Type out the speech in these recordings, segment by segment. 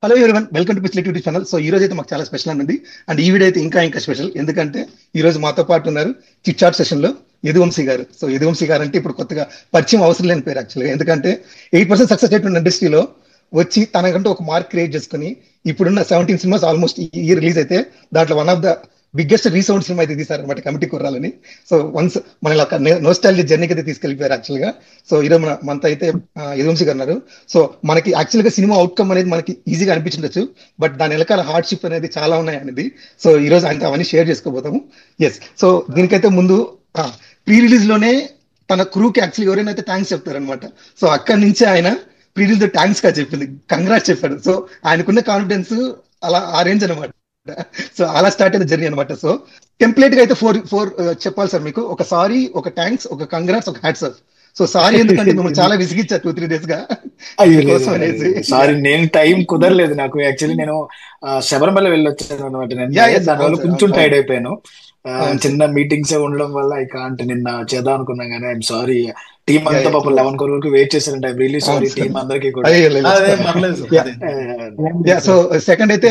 Hello everyone, welcome to pitch YouTube channel. So ఈ రోజు అయితే మాకు చాలా స్పెషల్ అన్నది. అండ్ ఈ వీడియో అయితే ఇంకా స్పెషల్, ఎందుకంటే ఈ రోజు మాతో పాటు ఉన్నారు చిట్ చాట్ సెషన్ లో యదువంశీ గారు. సో యదువంశీ గారు అంటే ఇప్పుడు కొత్తగా పరిచయం అవసరం లేని పేరు యాక్చువల్గా, ఎందుకంటే 8% సక్సెస్ రేట్ ఉన్న ఇండస్ట్రీలో వచ్చి తనకంటూ ఒక మార్క్ క్రియేట్ చేసుకుని ఇప్పుడున్న 17 సినిమాస్ ఆల్మోస్ట్ ఈ రిలీజ్ అయితే దాంట్లో one of the biggest resound cinema అయితే తీశారనమాట కమిటీ కుర్రాలని. సో వన్స్ మన ఇలా నోస్టాలజీ జర్నీకి అయితే తీసుకెళ్ళిపోయారు యాక్చువల్గా. సో ఈరోజు మనతో అయితే యదువంశీ గారు ఉన్నారు. సో మనకి యాక్చువల్గా సినిమా అవుట్కమ్ అనేది మనకి ఈజీగా అనిపించవచ్చు, బట్ దాని వెనకాల హార్డ్షిప్ అనేది చాలా ఉన్నాయి అనేది. సో ఈ రోజు ఆయనతో అవన్నీ షేర్ చేసుకోబోతాము. ఎస్, సో దీనికైతే ముందు ప్రీ రిలీజ్ లోనే తన క్రూకి యాక్చువల్లీ ఎవరైనా అయితే థ్యాంక్స్ చెప్తారనమాట. సో అక్కడి నుంచి ఆయన ప్రీ రిలీజ్ లో థ్యాంక్స్ గా చెప్పింది, కంగ్రాట్స్ చెప్పాడు. సో ఆయనకున్న కాన్ఫిడెన్స్ అలా ఆ రేంజ్ అనమాట. సో అలా స్టార్ట్ అయిన జర్నీ అనమాట. సో టెంప్లెట్ గా అయితే ఫోర్ ఫోర్ చెప్పాలి సార్ మీకు. ఒక సారీ, ఒక థ్యాంక్స్, ఒక కంగ్రాట్స్, ఒక హ్యాట్స్ ఆఫ్. సో సారీ ఎందుకంటే మిమ్మల్ని చాలా విసిగించారు 2-3 days గా కోసం అనేసి. సారీ, నేను టైం కుదరలేదు నాకు. యాక్చువల్లీ నేను శబరిమల వెళ్ళొచ్చాను అనమాట. దానివల్ల కొంచెం టైర్డ్ అయిపోయాను. చిన్న మీటింగ్స్ ఉండడం వల్ల ఐ కాంట్ నిన్న చేద్దాం అనుకున్నాం కానీ ఐఎమ్ సారీ. టీమ్ అంతా పాపం 11 వరకు వెయిట్ చేశారంటే ఐఎమ్ రియల్లీ సారీ టీమ్ అందరికీ కూడా. సో సెకండ్ అయితే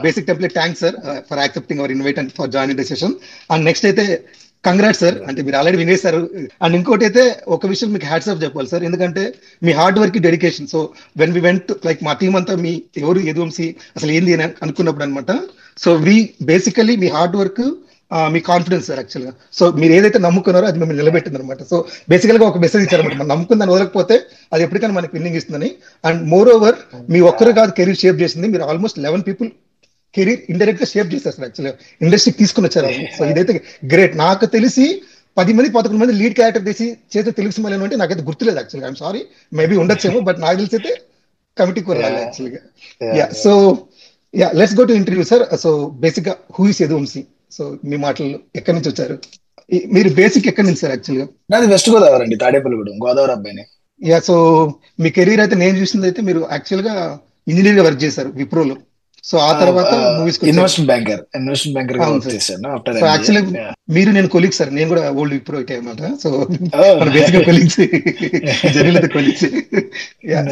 basic template thanks sir for accepting hour invite and for joining the session. And next అయితే కంగ్రాట్స్ సార్, అంటే మీరు ఆల్రెడీ వినేశారు. అండ్ ఇంకోటి అయితే ఒక విషయం మీకు హ్యాట్స్ ఆఫ్ చెప్పాలి సార్, ఎందుకంటే మీ hard work dedication. So when we went like మా టీం అంతా మీ ఎవరు యదువంశీ అసలు ఏంది అని అనుకున్నప్పుడు అనమాట. సో వి బేసికలీ మీ హార్డ్ వర్క్, మీ కాన్ఫిడెన్స్ సార్ యాక్చువల్గా. సో మీరు ఏదైతే నమ్ముకున్నారో అది మిమ్మల్ని నిలబెట్టింది అనమాట. సో బేసికల్ గా ఒక మెసేజ్ ఇచ్చారనమాట, మనం నమ్ముకుందని వదలకపోతే అది ఎప్పటికైనా మనకి విన్నింగ్ ఇస్తుందని. అండ్ మోర్ ఓవర్ మీ ఒక్కరు కాదు కెరీర్ షేప్ చేసింది, మీరు ఆల్మోస్ట్ 11 people కెరీర్ ఇండైరెక్ట్ గా షేప్ చేస్తారు సార్ యాక్చువల్గా, ఇండస్ట్రీకి తీసుకుని వచ్చారు. సో ఇదైతే గ్రేట్. నాకు తెలిసి 10 మంది లీడ్ క్యారెక్టర్ తీసి చేస్తే తెలుగు సినిమాలు అంటే నాకైతే గుర్తులేదు యాక్చువల్గా. ఐఎమ్ సారీ, మేబీ ఉండొచ్చేమో, బట్ నాకు తెలిసి అయితే కమిటీకి వెళ్ళాలి యాక్చువల్గా. So let's go to interview sir. So basic గా హూ ఇస్ యదువంశీ? సో మీ మాటల్లో ఎక్కడి నుంచి వచ్చారు, మీరు బేసిక్ ఎక్కడి నుంచి సార్ యాక్చువల్గా? నాది వెస్ట్ గోదావరి అండి, తాడేపల్లిగూడెం, గోదావరి అబ్బాయిని. సో మీ కెరీర్ అయితే నేను చూసింది అయితే మీరు యాక్చువల్ గా ఇంజనీర్ గా వర్క్ చేశారు విప్రోలో. సో ఆ తర్వాత మూవీస్ ఇన్వెస్ట్మెంట్ బ్యాంకర్ గా వర్క్ చేశాను. సో యాక్చువల్లీ మీరు నేను కొలీగ్స్ సార్, నేను కూడా ఓల్డ్ విప్రో అయితే అనమాట. సో మన బేసిక్ కొలీగ్స్, జర్నీలో కొలీగ్స్.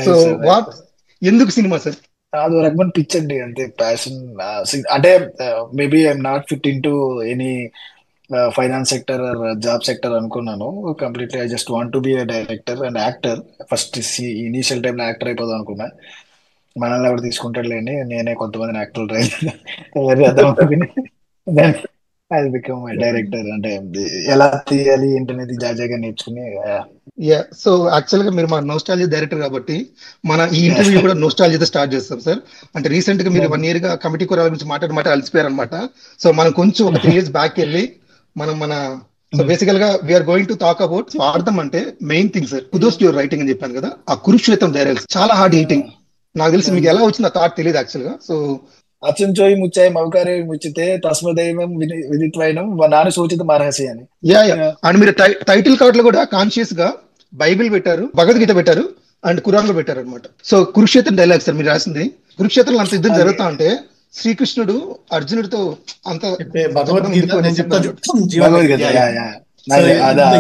సో వాట్, ఎందుకు సినిమా సార్? అది రకమైన పిచ్ అండి, అంతే ప్యాషన్. అంటే maybe I'm not fit in to any finance sector job sector అనుకున్నాను. Completely I just want to be a director and actor. First initial time లో actor అయిపోదాం అనుకున్నా. మనల్ని ఎవరు తీసుకుంటాడు లేని, నేనే కొంతమంది యాక్టర్లు ట్రై చేద్దాం అనుకుని ఐ బికమ్ డైరెక్టర్. అంటే ఎలా తీయాలి ఏంటనేది జాజాగా నేర్చుకుని. సో యాక్చువల్ గా మీరు మా నోస్టాలజీ డైరెక్టర్ కాబట్టి మన ఈ ఇంటర్వ్యూ కూడా నోస్టాలజీతో స్టార్ట్ చేస్తాం సార్. అంటే రీసెంట్ గా మీరు 1 year గా కమిటీ కూరల గురించి మాట్లాడమాట అలసిపోయారు అనమాట. సో మనం కొంచెం ఒక 3 years బ్యాక్ వెళ్ళి మన సో బేసికల్ గా we're going to talk about స్వార్థం అంటే main thing sir. Kudos your writing అని చెప్పాను కదా, ఆ కురుక్షేత్రం డైరెక్ట్ చాలా హార్డ్ హీటింగ్. నాకు తెలిసి మీకు ఎలా వచ్చింది ఆ థాట్ తెలియదు యాక్చువల్ గా. సో అచుంచోయి ముచ్చాయి మౌకారే ముచ్చితే తస్మదైవం విదిత్వైనం నాని సూచిత మరహసి అని. అండ్ మీరు టైటిల్ కార్డ్ లో కూడా కాన్షియస్ గా బైబిల్ పెట్టారు, భగవద్గీత పెట్టారు, అండ్ ఖురాన్ లో పెట్టారు అనమాట. సో కురుక్షేత్రం డైలాగ్ సార్ మీరు రాసింది. కురుక్షేత్రంలో అంత యుద్ధం జరుగుతా ఉంటే శ్రీకృష్ణుడు అర్జునుడితో అంత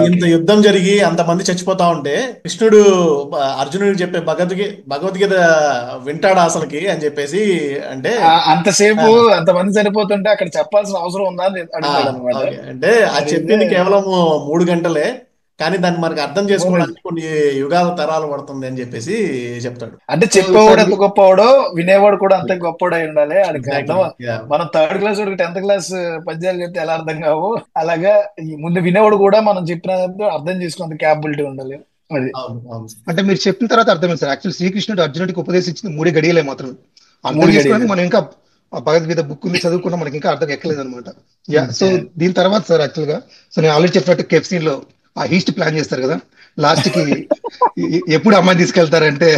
ఇంత యుద్ధం జరిగి అంతమంది చచ్చిపోతా ఉంటే కృష్ణుడు అర్జునుడికి చెప్పే భగవద్గీత వింటాడా అసలుకి అని చెప్పేసి, అంటే అంతసేపు అంతమంది చనిపోతుంటే అక్కడ చెప్పాల్సిన అవసరం ఉందా అని అడిగాడు అనమాట. అంటే ఆ చెప్పింది కేవలం 3 గంటలే, కానీ దాన్ని మనకి అర్థం చేసుకోవడానికి కొన్ని యుగాల తరాలు పడుతుంది అని చెప్పేసి చెప్తాడు. అంటే చెప్పేవాడు ఎంత గొప్పవాడో వినేవాడు కూడా అంత గొప్పవాడై ఉండాలి. మనం 3rd class 10th class పద్యాలు చెప్తే ఎలా అర్థం కావు, అలాగా ముందు వినేవాడు కూడా మనం చెప్పిన అర్థం చేసుకున్నంత క్యాపబిలిటీ ఉండాలి. అది అంటే మీరు చెప్పిన తర్వాత అర్థమైంది సార్. యాక్చువల్ శ్రీకృష్ణుడు అర్జునుడికి ఉపదేశించింది 3 గడియలే మాత్రం. అర్థం చేసుకోవడానికి మనం ఇంకా భగవద్గీత బుక్ ఉంది చదువుకున్నా మనకి ఇంకా అర్థం ఎక్కలేదు అనమాట. సో దీని తర్వాత సార్ యాక్చువల్ గా సో నేను ఆల్రెడీ చెప్పినట్టు కేఫ్ సీన్ లో ఆ హీస్ట్ ప్లాన్ చేస్తారు కదా, లాస్ట్ కి ఎప్పుడు అమ్మాయి తీసుకెళ్తారంటే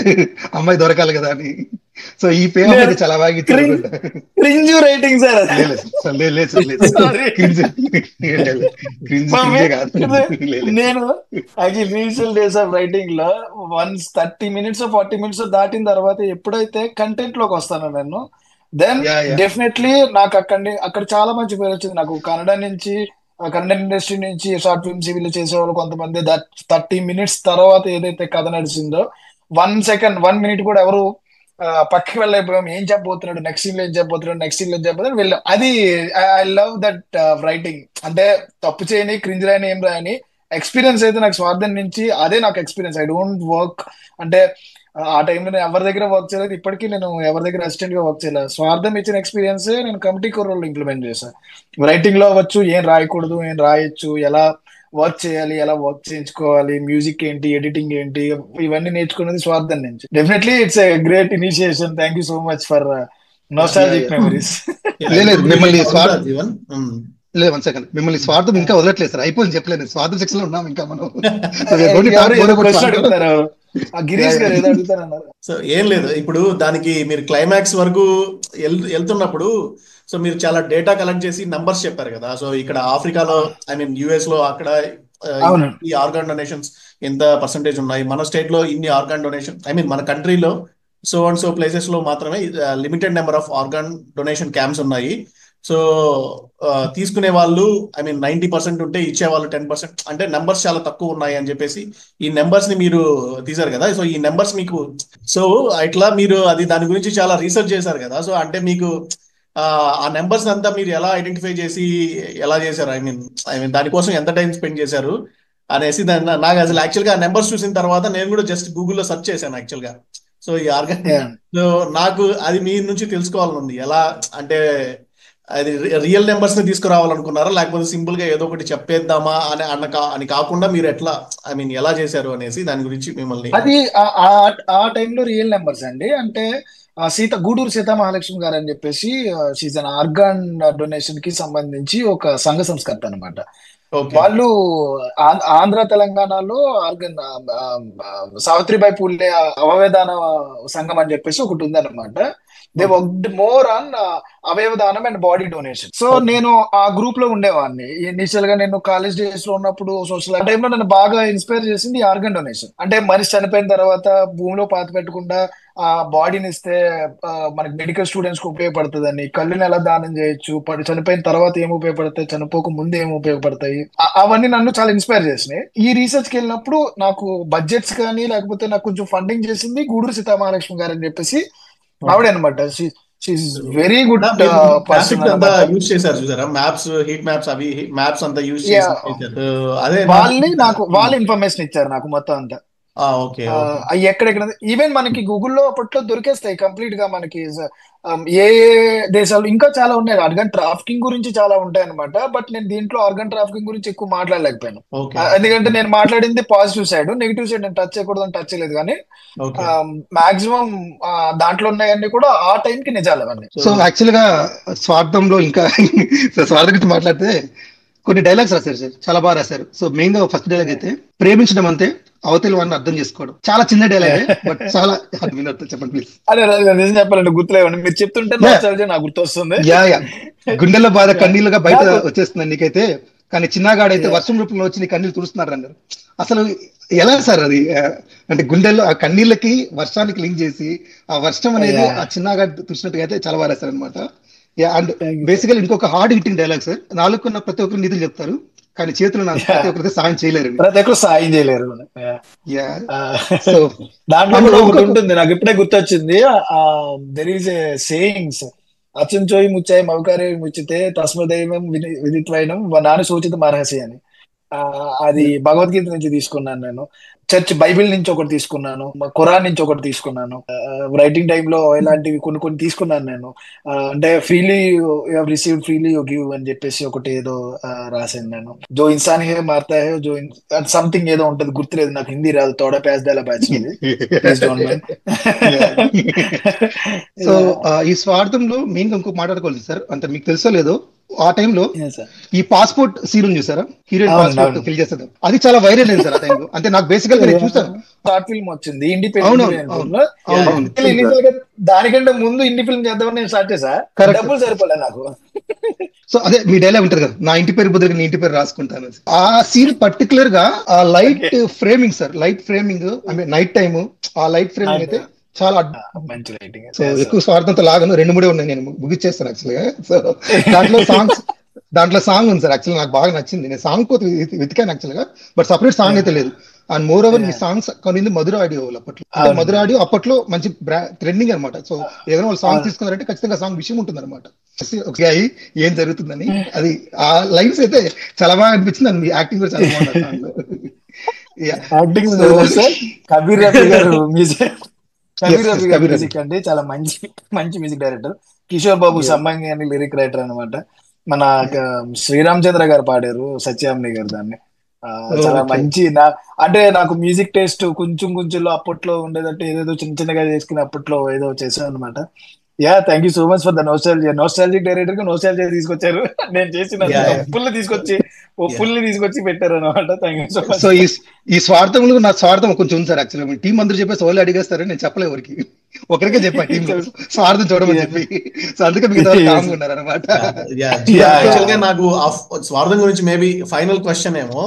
అమ్మాయి దొరకాలి కదా అని. సో ఈ పేరు చాలా బాగా రైటింగ్ సార్. నేను ఇనిషియల్ డేస్ ఆఫ్ రైటింగ్ లో 30 minutes 40 minutes దాటిన తర్వాత ఎప్పుడైతే కంటెంట్ లోకి వస్తానో నేను, దెన్ డెఫినెట్లీ నాకు అక్కడ చాలా మంచి పేరు వచ్చింది. నాకు కన్నడ ఇండస్ట్రీ నుంచి షార్ట్ ఫిల్మ్స్ వీళ్ళు చేసేవాళ్ళు కొంతమంది 30 minutes తర్వాత ఏదైతే కథ నడిచిందో 1 minute కూడా ఎవరు పక్కకి వెళ్ళైపోయాం, ఏం చెప్పబోతున్నాడు నెక్స్ట్ సీన్ లో, ఏం చెప్పబోతున్నాడు నెక్స్ట్ సీన్ లో, ఏం చెప్పబోతున్నాడు వెళ్ళాం. అది ఐ లవ్ దట్ రైటింగ్. అంటే తప్పు చేయని, క్రింజ్ రాయని, ఏం రాయని ఎక్స్పీరియన్స్ అయితే నాకు స్వార్థం నుంచి అదే నాకు ఎక్స్పీరియన్స్. ఐ డోంట్ వర్క్ అంటే ఆ టైంలో నేను ఎవరి దగ్గర వర్క్ చేయలేదు, ఇప్పటికీ నేను ఎవరి దగ్గర అసిస్టెంట్ గా వర్క్ చేయలేదు. స్వార్థం ఇచ్చిన ఎక్స్పీరియన్స్ నేను కమిటీ కోర్ ఇంప్లిమెంట్ చేశాను. రైటింగ్ లో అవ్వచ్చు, ఏం రాయకూడదు, ఏం రాయొచ్చు, ఎలా వర్క్ చేయాలి, ఎలా వర్క్ చేయించుకోవాలి, మ్యూజిక్ ఏంటి, ఎడిటింగ్ ఏంటి, ఇవన్నీ నేర్చుకున్నది స్వార్థం నుంచి. Definitely it's a great initiation. Thank you so much for nostalgic memories. లేదు మిమ్మల్ని స్వార్థం, జీవన్. లేదు 1 సెకండ్, మిమ్మల్ని స్వార్థం ఇంకా వదలట్లేదు సార్, అయిపోయింది చెప్పలేదు, స్వార్థం సెక్షన్ లో ఉన్నాం ఇంకా మనం. అడుగుతారు గిరీష్ గారు, ఏదో అడుగుతారన్నారు. సో ఏం లేదు, ఇప్పుడు దానికి మీరు క్లైమాక్స్ వరకు వెళ్తున్నప్పుడు సో మీరు చాలా డేటా కలెక్ట్ చేసి నంబర్స్ చెప్పారు కదా. సో ఇక్కడ ఆఫ్రికాలో, ఐ మీన్ యుఎస్ లో అక్కడ ఈ ఆర్గాన్ డొనేషన్స్ ఎంత పర్సంటేజ్ ఉన్నాయి, మన స్టేట్ లో ఇన్ని ఆర్గాన్ డొనేషన్, ఐ మీన్ మన కంట్రీలో సో అండ్ సో ప్లేసెస్ లో మాత్రమే limited number of organ donation camps ఉన్నాయి. సో తీసుకునే వాళ్ళు, ఐ మీన్ 90% ఉంటే ఇచ్చేవాళ్ళు 10%, అంటే నెంబర్స్ చాలా తక్కువ ఉన్నాయి అని చెప్పేసి ఈ నెంబర్స్ ని మీరు తీశారు కదా. సో ఈ నెంబర్స్ మీకు, సో ఇట్లా మీరు అది దాని గురించి చాలా రీసెర్చ్ చేశారు కదా. సో అంటే మీకు ఆ నెంబర్స్ అంతా మీరు ఎలా ఐడెంటిఫై చేసి ఎలా చేశారు, ఐ మీన్ దానికోసం ఎంత టైం స్పెండ్ చేశారు అనేసి నాకు అసలు యాక్చువల్గా ఆ నెంబర్స్ చూసిన తర్వాత నేను కూడా జస్ట్ గూగుల్లో సెర్చ్ చేశాను యాక్చువల్గా. సో ఈ సో నాకు అది మీ నుంచి తెలుసుకోవాలని ఉంది. ఎలా అంటే అది రియల్ నెంబర్స్ ని తీసుకురావాలనుకున్నారా, లేకపోతే సింపుల్ గా ఏదో ఒకటి చెప్పేద్దామా అని కాకుండా మీరు ఎట్లా, ఐ మీన్ ఎలా చేశారు అనేసి దాని గురించి మిమ్మల్ని. అది ఆ టైంలో రియల్ నెంబర్స్ అండి. అంటే గూడూరు సీతా మహాలక్ష్మి గారు అని చెప్పేసి షీజ్ అన్ ఆర్గాన్ డొనేషన్ కి సంబంధించి ఒక సంఘ సంస్కర్త అనమాట. వాళ్ళు ఆంధ్ర తెలంగాణలో ఆర్గన్ సావిత్రిబాయి పూలే అవయవదాన సంఘం అని చెప్పేసి ఒకటి ఉందన్నమాట. దే వర్క్డ్ మోర్ ఆన్ అవయవదానం అండ్ బాడీ డొనేషన్. సో నేను ఆ గ్రూప్ లో ఉండేవాడిని. ఇనిషియల్ గా నేను కాలేజ్ డేస్ లో ఉన్నప్పుడు సోషల్ టైంలో నన్ను బాగా ఇన్స్పైర్ చేసింది ఆర్గన్ డొనేషన్. అంటే మనిషి చనిపోయిన తర్వాత భూమిలో పాతి పెట్టకుండా ఆ బాడీని ఇస్తే మనకి మెడికల్ స్టూడెంట్స్ కి ఉపయోగపడుతుందని, కళ్ళుని ఎలా దానం చేయొచ్చు, చనిపోయిన తర్వాత ఏం ఉపయోగపడతాయి, చనిపోక ముందు ఏం ఉపయోగపడతాయి, అవన్నీ నన్ను చాలా ఇన్స్పైర్ చేసినాయి. ఈ రీసెర్చ్ కి వెళ్ళినప్పుడు నాకు బడ్జెట్స్ కానీ లేకపోతే నాకు కొంచెం ఫండింగ్ చేసింది గూడూరు సీతామహాలక్ష్మి గారు అని చెప్పేసి ఆవిడ అనమాట. వెరీ గుడ్ యూజ్ చేశారు చూసారా, మ్యాప్స్, హీట్ మ్యాప్స్, అవి మ్యాప్స్ అంతా యూజ్ చేశారు. అదే వాళ్ళ ఇన్ఫర్మేషన్ ఇచ్చారు నాకు మొత్తం అంతా. అవి ఎక్కడెక్కడ ఈవెన్ మనకి గూగుల్లో అప్పట్లో దొరికేస్తాయి కంప్లీట్ గా మనకి ఏ దేశాలు ఇంకా చాలా ఉన్నాయి. ఆర్గన్ ట్రాఫికింగ్ గురించి చాలా ఉంటాయి అనమాట. బట్ నేను దీంట్లో ఆర్గన్ ట్రాఫికింగ్ గురించి ఎక్కువ మాట్లాడలేకపోయాను, ఎందుకంటే నేను మాట్లాడింది పాజిటివ్ సైడ్, నెగిటివ్ సైడ్ నేను టచ్ చేయకూడదని టచ్ చేయలేదు. కానీ మాక్సిమం దాంట్లో ఉన్నాయన్నీ కూడా ఆ టైంకి నిజాలు అవన్నీ. సో యాక్చువల్ గా స్వార్థంలో ఇంకా స్వార్థం గురించి మాట్లాడితే కొన్ని డైలాగ్స్ రాశారు సార్, చాలా బాగా రాశారు. సో మెయిన్ గా ఫస్ట్ డైలాగ్ అయితే, ప్రేమించడం అంతే అవతలి వాడిని అర్థం చేసుకోవడం. చాలా చిన్న డైలాగ్ బట్ చాలా చెప్పండి ప్లీజ్. అదే నిజం చెప్పాలంటే గుర్తులేవండి, మీరు చెప్తుంటే నాకు గుర్తొస్తుంది. గుండెల్లో బాధ కన్నీళ్ళుగా బయట వచ్చేస్తుంది నీకైతే, కానీ చిన్నగాడైతే వర్షం రూపంలో వచ్చి నీ కన్నీళ్ళు తుడుస్తున్నారు అన్నారు. అసలు ఎలా సార్ అది, అంటే గుండెల్లో ఆ కన్నీళ్ళకి వర్షానికి లింక్ చేసి ఆ వర్షం అనేది ఆ చిన్నగాడు తుడిచినట్టుగా అయితే చాలా బాగా రాశారు అనమాట. అండ్ బేసికల్ ఇంకొక హార్డ్ హిట్టింగ్ డైలాగ్ సార్, నాలుగున్న ప్రతి ఒక్కరు నిధులు చెప్తారు కానీ చేతులు ప్రతి ఒక్కరికి సాయం చేయలేరు, ప్రతి ఒక్కరు సాయం చేయలేరు. దాంట్లో ఒకటి ఉంటుంది నాకు ఇప్పుడే గుర్తొచ్చింది. దెర్ ఈస్ ఏ సేయింగ్స్, అచుంచోయి ముచ్చాయి మౌకారే ముచ్చితే తస్మదైవం విదిత్వైనం నాని సూచిత మరహసి అని. అది భగవద్గీత నుంచి తీసుకున్నాను నేను, చర్చ్ బైబిల్ నుంచి ఒకటి తీసుకున్నాను, ఖురాన్ నుంచి ఒకటి తీసుకున్నాను. రైటింగ్ టైంలో ఇలాంటివి కొన్ని తీసుకున్నాను నేను. అంటే freely you have received freely you give అని చెప్పేసి ఒకటి ఏదో రాశాను నేను. జో ఇన్సాన్ హే మారతా హే జో సంథింగ్ ఏదో ఉంటది, గుర్తులేదు నాకు, హిందీ రాదు, తోడా ప్యాస్ దాలా బ్యాచ్. సో ఈ స్వార్థంలో మెయిన్ గా ఇంకొక మాట్లాడుకోవాలి సార్, అంటే మీకు తెలుసో లేదో ఆ టైంలో ఈ పాస్పోర్ట్ సీన్ చూసారా, హీరోయిన్ పాస్పోర్ట్ ఫిల్ చేస్తారు, అది చాలా వైరల్ అయింది సార్ ఆ టైంలో. అంటే నాకు బేసికల్ గా నేను చూసాను, షార్ట్ ఫిల్మ్ వచ్చింది ఇండిపెండెంట్, దానికంటే ముందు ఇండి ఫిల్మ్ చేద్దామని నేను స్టార్ట్ చేసా, డబ్బులు సరిపోలే నాకు. సో అదే మీ డైలాగ్ ఉంటుంది కదా, నా ఇంటి పేరు బదులు నీ ఇంటి పేరు రాసుకుంటాను. ఆ సీన్ పర్టికులర్ గా ఆ light framing sir, light framing, I mean night time ఆ లైట్ ఫ్రేమింగ్ అయితే చాలా మంచి రైటింగ్. సో ఎక్కువ స్వార్థంతో లాగను, 2-3 ఉన్నాయి, నేను ముగిచ్చేస్తాను యాక్చువల్గా. సో దాంట్లో సాంగ్ ఉంది సార్, యాక్చువల్ నాకు బాగా నచ్చింది, నేను సాంగ్ పోతే వెతికాను యాక్చువల్గా, బట్ సపరేట్ సాంగ్ అయితే లేదు. అండ్ మోర్ ఓవర్ మీ సాంగ్స్ కొనింది మధుర ఆడియో అప్పట్లో. అంటే మధుర ఆడియో అప్పట్లో మంచి ట్రెండింగ్ అనమాట. సో ఏదైనా వాళ్ళు సాంగ్ తీసుకున్నారంటే ఖచ్చితంగా సాంగ్ విషయం ఉంటుంది అనమాట. ఏం జరుగుతుందని అది ఆ లైన్స్ అయితే చాలా బాగా అనిపించింది. అండ్ మీ యాక్టింగ్ కూడా చాలా బాగుంది సాంగ్ లో. యాక్టింగ్ కబీర్ రఫీ గారు మ్యూజిక్ అండి, చాలా మంచి మంచి మ్యూజిక్ డైరెక్టర్. కిషోర్ బాబు సంబంగి అని లిరిక్ రైటర్ అనమాట. మన శ్రీరామచంద్ర గారు పాడారు, సత్యామ్ని గారు దాన్ని. చాలా మంచి అంటే నాకు మ్యూజిక్ టేస్ట్ కొంచెం కొంచెంలో అప్పట్లో ఉండేదంటే ఏదేదో చిన్న చిన్నగా చేసుకుని అప్పట్లో ఏదో చేశాను అనమాట. Thank you so much for the nostalgic director గా నోస్టాలజియా తీసుకొచ్చారు. నేను చేసిన పుల్ని తీసుకొచ్చి పెట్టారు అనమాట. Thank you so much. So ఈ స్వార్థంలో నా స్వార్థం కొంచెం ఉంది సార్. యాక్చువల్లీ టీం అందరూ చెప్పేసి వాళ్ళు అడిగేస్తారని నేను చెప్పలే ఎవరికి, ఒకరికే చెప్పా టీం స్వార్థం చూడమని చెప్పి. సో అందుకే మిగతా కామ్గా ఉన్నారు అనమాట. నాకు స్వార్థం గురించి మేబీ ఫైనల్ క్వశ్చన్ ఏమో,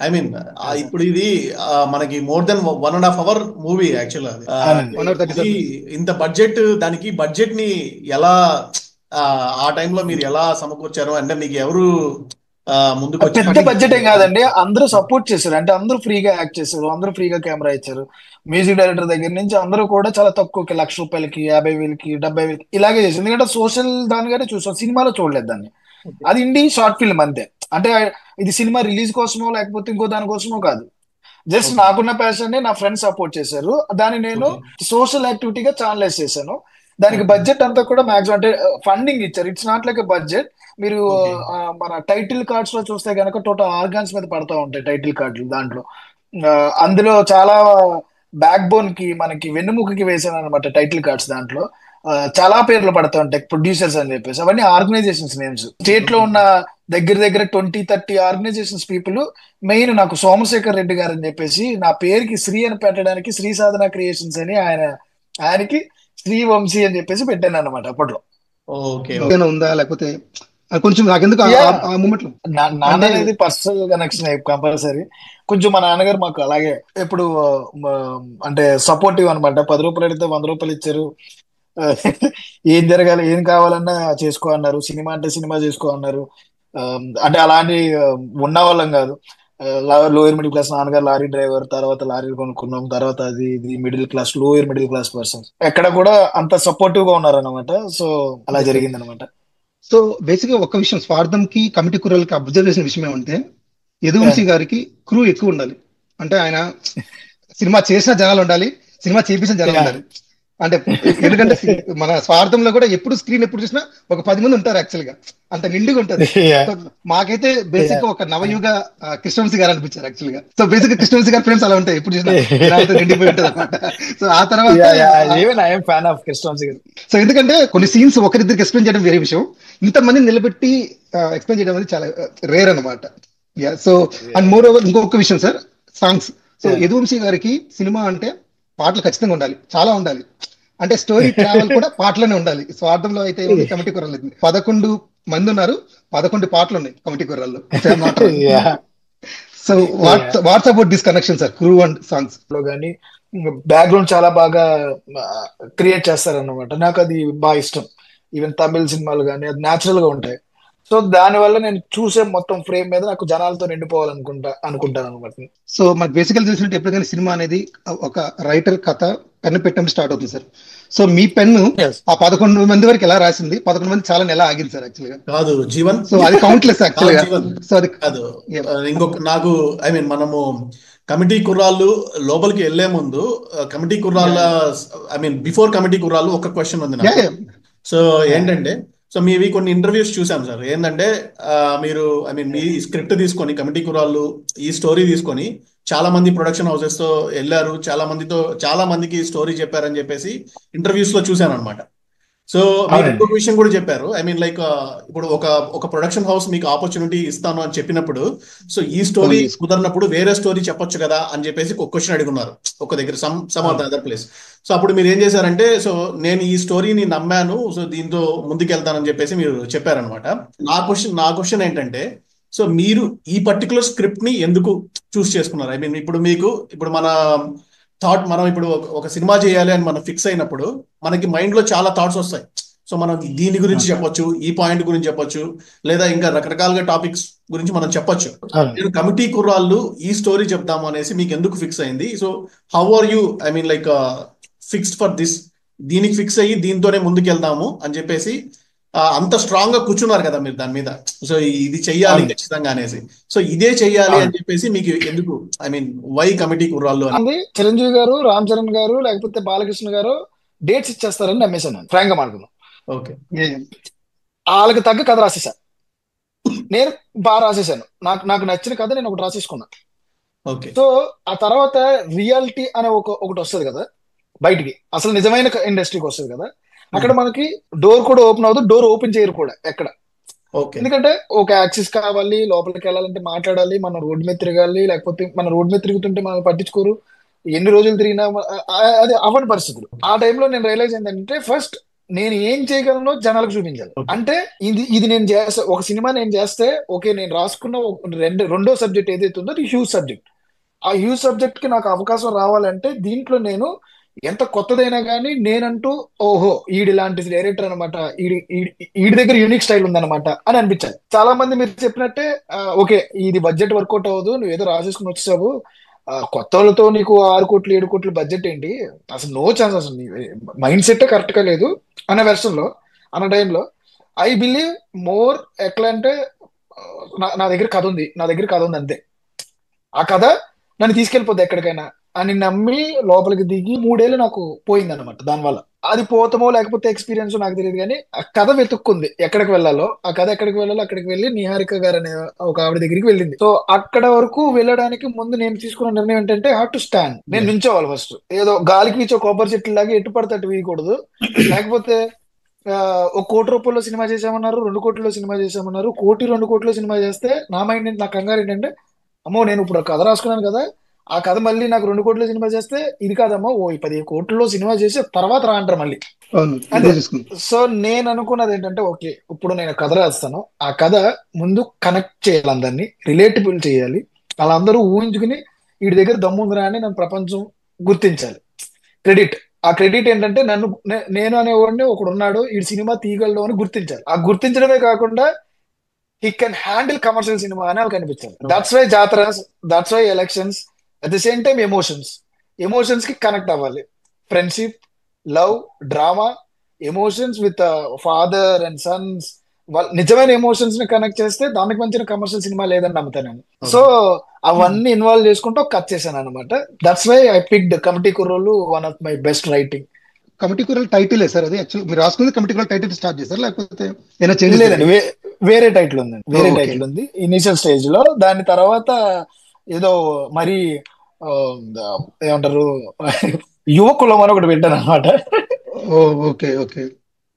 ఐ మీన్ ఇప్పుడు ఇది మనకి more than 1.5 hour movie actual. అది ఇంత బడ్జెట్, దానికి బడ్జెట్ ని ఎలా ఆ టైంలో మీరు ఎలా సమకూర్చారు? అంటే మీకు ఎవరు ముందుకు వచ్చి? పెద్ద బడ్జెట్ ఏం కాదండి, అందరూ సపోర్ట్ చేశారు. అంటే అందరూ ఫ్రీగా యాక్ట్ చేశారు, అందరూ ఫ్రీగా కెమెరా ఇచ్చారు. మ్యూజిక్ డైరెక్టర్ దగ్గర నుంచి అందరూ కూడా చాలా తక్కువకి, 1,00,000 రూపాయలకి, 50,000కి, 70,000కి ఇలాగే చేశారు. ఎందుకంటే సోషల్ దానిగానే చూసాం, సినిమాలో చూడలేదు దాన్ని. అది ఇండి షార్ట్ ఫిల్మ్ అంతే. అంటే ఇది సినిమా రిలీజ్ కోసమో లేకపోతే ఇంకో దానికోసమో కాదు, జస్ట్ నాకున్న ప్యాషన్ ని నా ఫ్రెండ్స్ సపోర్ట్ చేశారు. దాన్ని నేను సోషల్ యాక్టివిటీగా ఛానలైజ్ చేశాను. దానికి బడ్జెట్ అంతా కూడా మాక్సిమం అంటే ఫండింగ్ ఇచ్చారు. It's not like a budget. మీరు మన టైటిల్ కార్డ్స్ లో చూస్తే కనుక టోటల్ ఆర్గాన్స్ మీద పడతా ఉంటాయి టైటిల్ కార్డులు. దాంట్లో అందులో చాలా బ్యాక్ బోన్ కి మనకి వెన్నుముకకి వేసాను అనమాట టైటిల్ కార్డ్స్. దాంట్లో చాలా పేర్లు పడతా ఉంటాయి, ప్రొడ్యూసర్స్ అని చెప్పేసి. అవన్నీ ఆర్గనైజేషన్స్ నేమ్స్. స్టేట్ లో ఉన్న దగ్గర 20-30 ఆర్గనైజేషన్స్ పీపుల్. మెయిన్ నాకు సోమశేఖర్ రెడ్డి గారు అని చెప్పేసి నా పేరుకి శ్రీ అని పెట్టడానికి శ్రీ సాధన క్రియేషన్స్ అని ఆయనకి శ్రీ వంశీ అని చెప్పేసి పెట్టాను అనమాట అప్పట్లో. ఉందా లేకపోతే కొంచెం నాకెందుకు నాన్న అనేది పర్సనల్ కనెక్షన్ కంపల్సరీ. కొంచెం మా నాన్నగారు మాకు అలాగే ఎప్పుడు అంటే సపోర్టివ్ అనమాట. 10 రూపాయలు అడిగితే 100 రూపాయలు ఇచ్చారు. ఏం జరగాలి, ఏం కావాలన్నా చేసుకో అన్నారు. సినిమా అంటే సినిమా చేసుకో అన్నారు. అంటే అలాంటి ఉన్న వాళ్ళం కాదు. లోయర్ మిడిల్ క్లాస్, నాన్నగారు లారీ డ్రైవర్, తర్వాత లారీలు కొనుక్కున్నాం, తర్వాత అది middle class, lower middle class persons ఎక్కడ కూడా అంత సపోర్టివ్ గా ఉన్నారనమాట. సో అలా జరిగింది అనమాట. సో బేసిక్ గా ఒక విషయం, స్వార్థం కి కమిటీ కుర్రలకి అబ్జర్వ్ చేసిన విషయం ఏమంటే, యదువంశీ గారికి క్రూ ఎక్కువ ఉండాలి. అంటే ఆయన సినిమా చేసిన జనాలు ఉండాలి, సినిమా చేపించిన జనాలు ఉండాలి. అంటే ఎందుకంటే మన స్వార్థంలో కూడా ఎప్పుడు స్క్రీన్ ఎప్పుడు చూసినా ఒక 10 మంది ఉంటారు యాక్చువల్ గా, అంత నిండుగా ఉంటది. మాకైతే బేసిక్ గా ఒక నవయుగ కృష్ణవంశీ గారు అనిపించారు యాక్చువల్ గా. సో బేసిక్ గా కృష్ణవంశీ గారి ఫ్రెండ్స్ అలా ఉంటాయి, ఎప్పుడు చూసినా నిండిపోయి ఉంటది అనమాట. సో ఆ తర్వాత సో ఎందుకంటే కొన్ని సీన్స్ ఒకరిద్దరికి ఎక్స్ప్లెయిన్ చేయడం వేరే విషయం, ఇంతమంది నిలబెట్టి ఎక్స్ప్లెయిన్ చేయడం అనేది చాలా రేర్ అనమాట. సో అండ్ మోర్ ఓవర్ ఇంకొక విషయం సార్, సాంగ్స్. సో యదువంశీ గారికి సినిమా అంటే పాటలు ఖచ్చితంగా ఉండాలి, చాలా ఉండాలి. అంటే స్టోరీ ట్రావెల్ కూడా పాటలోనే ఉండాలి. స్వార్థంలో అయితే కమిటీ కుర్రాలు 11 మంది ఉన్నారు, 11 పాటలు ఉన్నాయి కమిటీ కుర్రాల్లో. So what's about this connection sir, crew and songs లో కానీ బ్యాక్గ్రౌండ్ చాలా బాగా క్రియేట్ చేస్తారన్నమాట. నాకు అది బాగా ఇష్టం. ఈవెన్ తమిళ సినిమాలు కానీ అది న్యాచురల్ గా ఉంటాయి. సో దానివల్ల నేను చూసే మొత్తం ఫ్రేమ్ మీద నాకు జనాలతో అనుకుంటాను అనమాట. సో మనకు బేసికల్ చూసినట్టు ఎప్పుడైనా సినిమా అనేది ఒక రైటర్ కథ పెన్ను పెట్టడం స్టార్ట్ అవుతుంది సార్. సో మీ పెన్ను ఆ 11 మంది వరకు ఎలా రాసింది, 11 మంది చాలా ఎలా ఆగింది సార్ యాక్చువల్ గా? కాదు జీవన్, సో అది కౌంట్లెస్ యాక్చువల్ గా. సో అది కాదు ఇంకొక నాకు ఐ మీన్ మనము కమిటీ కుర్రాళ్ళు లోపలికి వెళ్లే ముందు కమిటీ కుర్రాళ్ళ ఐ మీన్ బిఫోర్ కమిటీ కుర్రాళ్ళు ఒక క్వశ్చన్ ఉంది నాకు. సో ఏంటంటే, సో మీవి కొన్ని ఇంటర్వ్యూస్ చూసాం సార్. ఏంటంటే మీరు ఐ మీన్ మీ స్క్రిప్ట్ తీసుకొని కమిటీ కుర్రాళ్ళు ఈ స్టోరీ తీసుకొని చాలా మంది ప్రొడక్షన్ హౌసెస్ తో వెళ్ళారు, చాలా మందికి స్టోరీ చెప్పారని చెప్పేసి ఇంటర్వ్యూస్ లో చూసాను అనమాట. సో మీరు ఇంకొక విషయం కూడా చెప్పారు, ఐ మీన్ లైక్ ఇప్పుడు ఒక ప్రొడక్షన్ హౌస్ మీకు ఆపర్చునిటీ ఇస్తాను అని చెప్పినప్పుడు, సో ఈ స్టోరీ కుదరినప్పుడు వేరే స్టోరీ చెప్పొచ్చు కదా అని చెప్పేసి ఒక క్వశ్చన్ అడుగున్నారు ఒక దగ్గర, some or the other place. So అప్పుడు మీరు ఏం చేశారంటే, సో నేను ఈ స్టోరీని నమ్మాను, సో దీంతో ముందుకెళ్తానని చెప్పేసి మీరు చెప్పారనమాట. నా క్వశ్చన్ ఏంటంటే, సో మీరు ఈ పర్టికులర్ స్క్రిప్ట్ ని ఎందుకు చూస్ చేసుకున్నారు? ఐ మీన్ ఇప్పుడు మనం ఇప్పుడు ఒక సినిమా చేయాలి అని మనం ఫిక్స్ అయినప్పుడు మనకి మైండ్ లో చాలా థాట్స్ వస్తాయి. సో మనం దీని గురించి చెప్పొచ్చు, ఈ పాయింట్ గురించి చెప్పొచ్చు, లేదా ఇంకా రకరకాలుగా టాపిక్స్ గురించి మనం చెప్పొచ్చు. నేను కమిటీ కుర్రాళ్ళు ఈ స్టోరీ చెప్తాము అనేసి మీకు ఎందుకు ఫిక్స్ అయింది? So how are you, I mean like fixed for this, దీనికి ఫిక్స్ అయ్యి దీంతోనే ముందుకెళ్దాము అని చెప్పేసి అంత స్ట్రాంగ్ గా కూర్చున్నారు కదా మీరు దాని మీద. సో ఇది చెయ్యాలి ఖచ్చితంగా అనేసి, సో ఇదే చెయ్యాలి అని చెప్పేసి మీకు ఎందుకు, ఐ మీన్ వై కమిటీ కుర్రాళ్ళు అని? చిరంజీవి గారు, రామ్ చరణ్ గారు, లేకపోతే బాలకృష్ణ గారు డేట్స్ ఇచ్చేస్తారని నమ్మేశాను, ఫ్రాంక్ గా మాట్లాడుతున్నాను. ఓకే, వాళ్ళకి తగ్గ కథ రాసేసాను, నేను బాగా రాసేసాను, నాకు నచ్చిన కథ నేను ఒకటి రాసేసుకున్నా. సో ఆ తర్వాత రియాలిటీ అనే ఒకటి వస్తుంది కదా బయటికి, అసలు నిజమైన ఇండస్ట్రీకి వస్తుంది కదా, అక్కడ మనకి డోర్ కూడా ఓపెన్ అవుతుంది, డోర్ ఓపెన్ చేయరు కూడా ఎక్కడ. ఎందుకంటే ఒక యాక్సెస్ కావాలి, లోపలికి వెళ్ళాలంటే మాట్లాడాలి, మనం రోడ్డు మీద తిరగాలి, లేకపోతే మన రోడ్డు మీద తిరుగుతుంటే మనం పట్టించుకోరు, ఎన్ని రోజులు తిరిగినా అది అవని పరిస్థితులు. ఆ టైంలో నేను రియలైజ్ ఏంటంటే ఫస్ట్ నేను ఏం చేయగలను జనాలకు చూపించాలి. అంటే ఇది నేను చేస్తా, ఒక సినిమా నేను చేస్తే ఓకే, నేను రాసుకున్న రెండో సబ్జెక్ట్ ఏదైతే ఉందో అది హ్యూజ్ సబ్జెక్ట్. ఆ హ్యూజ్ సబ్జెక్ట్ కి నాకు అవకాశం రావాలంటే దీంట్లో నేను ఎంత కొత్తదైనా కానీ నేనంటూ ఓహో ఈడి లాంటి డైరెక్టర్ అనమాట, ఈడి దగ్గర యూనిక్ స్టైల్ ఉందన్నమాట అని అనిపించాలి. చాలా మంది మీరు చెప్పినట్టే ఓకే ఇది బడ్జెట్ వర్కౌట్ అవ్వదు, నువ్వు ఏదో రాసేసుకుని వచ్చేసావు, కొత్త వాళ్ళతో నీకు 6 కోట్లు 7 కోట్లు బడ్జెట్ ఏంటి, అసలు నో ఛాన్స్, అసలు మైండ్ సెట్ కరెక్ట్ గా లేదు అన్న వెర్షన్ లో, అన్న టైంలో ఐ బిలీవ్ మోర్ ఎట్లా అంటే నా దగ్గర కథ ఉంది అంతే, ఆ కథ నన్ను తీసుకెళ్ళిపోద్ది ఎక్కడికైనా అని నమ్మి లోపలికి దిగి 3 ఏళ్ళు నాకు పోయింది అనమాట. దానివల్ల అది పోతామో లేకపోతే ఎక్స్పీరియన్స్ నాకు తెలియదు, కానీ ఆ కథ వెతుక్కుంది ఎక్కడికి వెళ్ళాలో, ఆ కథ ఎక్కడికి వెళ్ళాలో అక్కడికి వెళ్ళి నిహారిక గారు అనే ఒక ఆవిడ దగ్గరికి వెళ్ళింది. సో అక్కడ వరకు వెళ్ళడానికి ముందు నేను తీసుకున్న నిర్ణయం ఏంటంటే హాట్ టు స్టాండ్, నేను నించోవాలి ఫస్ట్. ఏదో గాలికి వీచో కొబ్బరి చెట్టు లాగా ఎటు పడితే అటు వీయకూడదు. లేకపోతే 1 కోటి రూపాయల్లో సినిమా చేసామన్నారు, 2 కోట్లలో సినిమా చేసామన్నారు, 1 కోటి 2 కోట్లలో సినిమా చేస్తే నా మైండ్ నా కంగారు ఏంటంటే అమ్మో నేను ఇప్పుడు కథ రాసుకున్నాను కదా, ఆ కథ మళ్ళీ నాకు 2 కోట్ల సినిమా చేస్తే ఇది కాదమ్మా, 15 కోట్లలో సినిమా చేసి తర్వాత రా అంటారు మళ్ళీ. సో నేను అనుకున్నది ఏంటంటే ఓకే ఇప్పుడు నేను కథ రాస్తాను, ఆ కథ ముందు కనెక్ట్ చేయాలి, అందరినీ రిలేటబుల్ చేయాలి, వాళ్ళందరూ ఊహించుకుని వీడి దగ్గర దమ్ముందిరా అని నన్ను ప్రపంచం గుర్తించాలి. ఆ క్రెడిట్ ఏంటంటే నేను అనేవాడిని ఒకడు ఉన్నాడు ఈ సినిమా తీయగలడు అని గుర్తించాలి. ఆ గుర్తించడమే కాకుండా he can handle commercial cinema అని వాళ్ళకి అనిపించాలి. దట్స్ వై జాతరాస్, that's why elections, at the same time emotions కి కనెక్ట్ అవ్వాలి. Friendship, love, drama, emotions with father and sons, నిజమైన ఎమోషన్స్ ని కనెక్ట్ చేస్తే దానికి మంచిన కమర్షియల్ సినిమా లేదని నమ్ముతాను నేను. సో అవన్నీ ఇన్వాల్వ్ చేసుకుంటూ కట్ చేశాను అనమాట. That's why I picked committee కుర్రోళ్ళు, one of my best writing. Committee కుర్రోళ్ళు టైటిల్ సార్ అది యాక్చువల్ మీరు రాసుకుంది కమిటీ కుర్రోళ్ళు టైటిల్ స్టార్ట్ చేశారు లేకపోతే లేదండి, వేరే టైటిల్ ఉంది ఇనిషియల్ స్టేజ్ లో. దాని తర్వాత ఏదో మరి ఏమంటారు యువ కులం అని ఒకటి పెట్టాను అనమాట.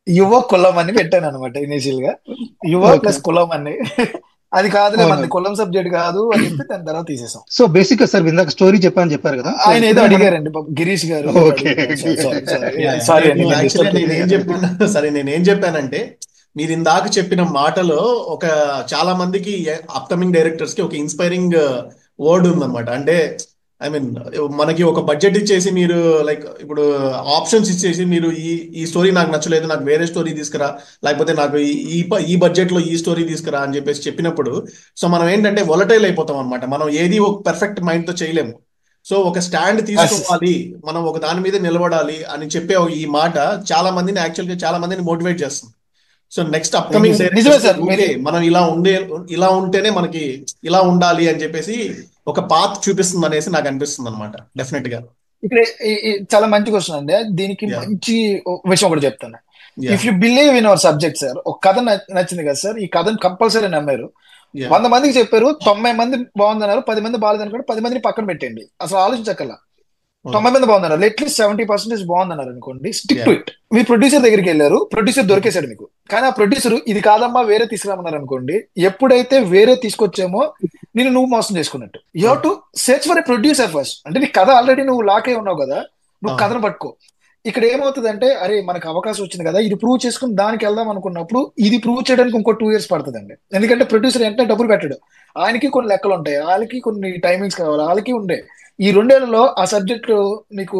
యువ కులం అని పెట్టాను అనమాట ఇనిషియల్ గా, యువ ప్లస్ కులం అని. అది కాదులే మన కులం సబ్జెక్ట్ కాదు అని చెప్పి దాని తర్వాత తీసేసాం. సో బేసిక్ గా సార్ ఇందాక స్టోరీ చెప్పారు కదా, ఆయన ఏదో అడిగారండి గిరీష్ గారు. సారీ నేనేం చెప్పానంటే మీరు ఇందాక చెప్పిన మాటలో ఒక చాలా మందికి అప్కమింగ్ డైరెక్టర్స్ కి ఒక ఇన్స్పైరింగ్ వర్డ్ ఉందన్నమాట. అంటే ఐ మీన్ మనకి ఒక బడ్జెట్ ఇచ్చేసి మీరు లైక్ ఇప్పుడు ఆప్షన్స్ ఇచ్చేసి మీరు ఈ స్టోరీ నాకు నచ్చలేదు, నాకు వేరే స్టోరీ తీసుకురా, లేకపోతే నాకు ఈ బడ్జెట్ లో ఈ స్టోరీ తీసుకురా అని చెప్పినప్పుడు సో మనం ఏంటంటే వొలటైల్ అయిపోతాం అనమాట. మనం ఏది ఒక పర్ఫెక్ట్ మైండ్ తో చేయలేము. సో ఒక స్టాండ్ తీసుకోవాలి, మనం ఒక దాని మీద నిలబడాలి అని చెప్పే ఈ మాట చాలా మందిని యాక్చువల్గా చాలా మందిని మోటివేట్ చేస్తుంది. సో నెక్స్ట్ అప్కమింగ్ మనం ఇలా ఉంటేనే మనకి ఇలా ఉండాలి అని చెప్పేసి ఒక పాత్ చూపిస్తుంది అనేసి నాకు అనిపిస్తుంది అనమాట. డెఫినెట్ గా ఇక్కడ చాలా మంచి క్వశ్చన్ అండి. దీనికి మంచి విషయం కూడా చెప్తాను. If you believe in our subject sir, ఒక కథ నచ్చింది కదా సార్, ఈ కథను కంపల్సరీ నమ్మారు, 100 మందికి చెప్పారు, 90 మంది బాగుందన్నారు, 10 మంది బాగాలేదనుకోండి, 10 మందిని పక్కన పెట్టండి, అసలు ఆలోచించక్కల. 90 మంది బాగుందన్నారు, అట్లీస్ట్ 70% బాగుందన్నారు అనుకోండి, stick to it. Me producer దగ్గరికి వెళ్ళారు, ప్రొడ్యూసర్ దొరికేశాడు మీకు, కానీ ఆ ప్రొడ్యూసర్ ఇది కాదమ్మా వేరే తీసుకురామన్నారు అనుకోండి, ఎప్పుడైతే వేరే తీసుకొచ్చామో నువ్వు మోసం చేసుకున్నట్టు. You have to search for a producer first. అంటే నీ కథ ఆల్రెడీ నువ్వు లాక్ అయి ఉన్నావు కదా, నువ్వు కథను పట్టుకో. ఇక్కడ ఏమవుతుంది అంటే అరే మనకు అవకాశం వచ్చింది కదా, ఇది ప్రూవ్ చేసుకుని దానికి వెళ్దాం అనుకున్నప్పుడు ఇది ప్రూవ్ చేయడానికి ఇంకో 2 years పడుతుందండి. ఎందుకంటే ప్రొడ్యూసర్ అంటే డబ్బులు పెట్టాడు, ఆయనకి కొన్ని లెక్కలు ఉంటాయి, వాళ్ళకి కొన్ని టైమింగ్స్ కావాలి, వాళ్ళకి ఉండే. ఈ 2 ఏళ్లలో ఆ సబ్జెక్ట్ మీకు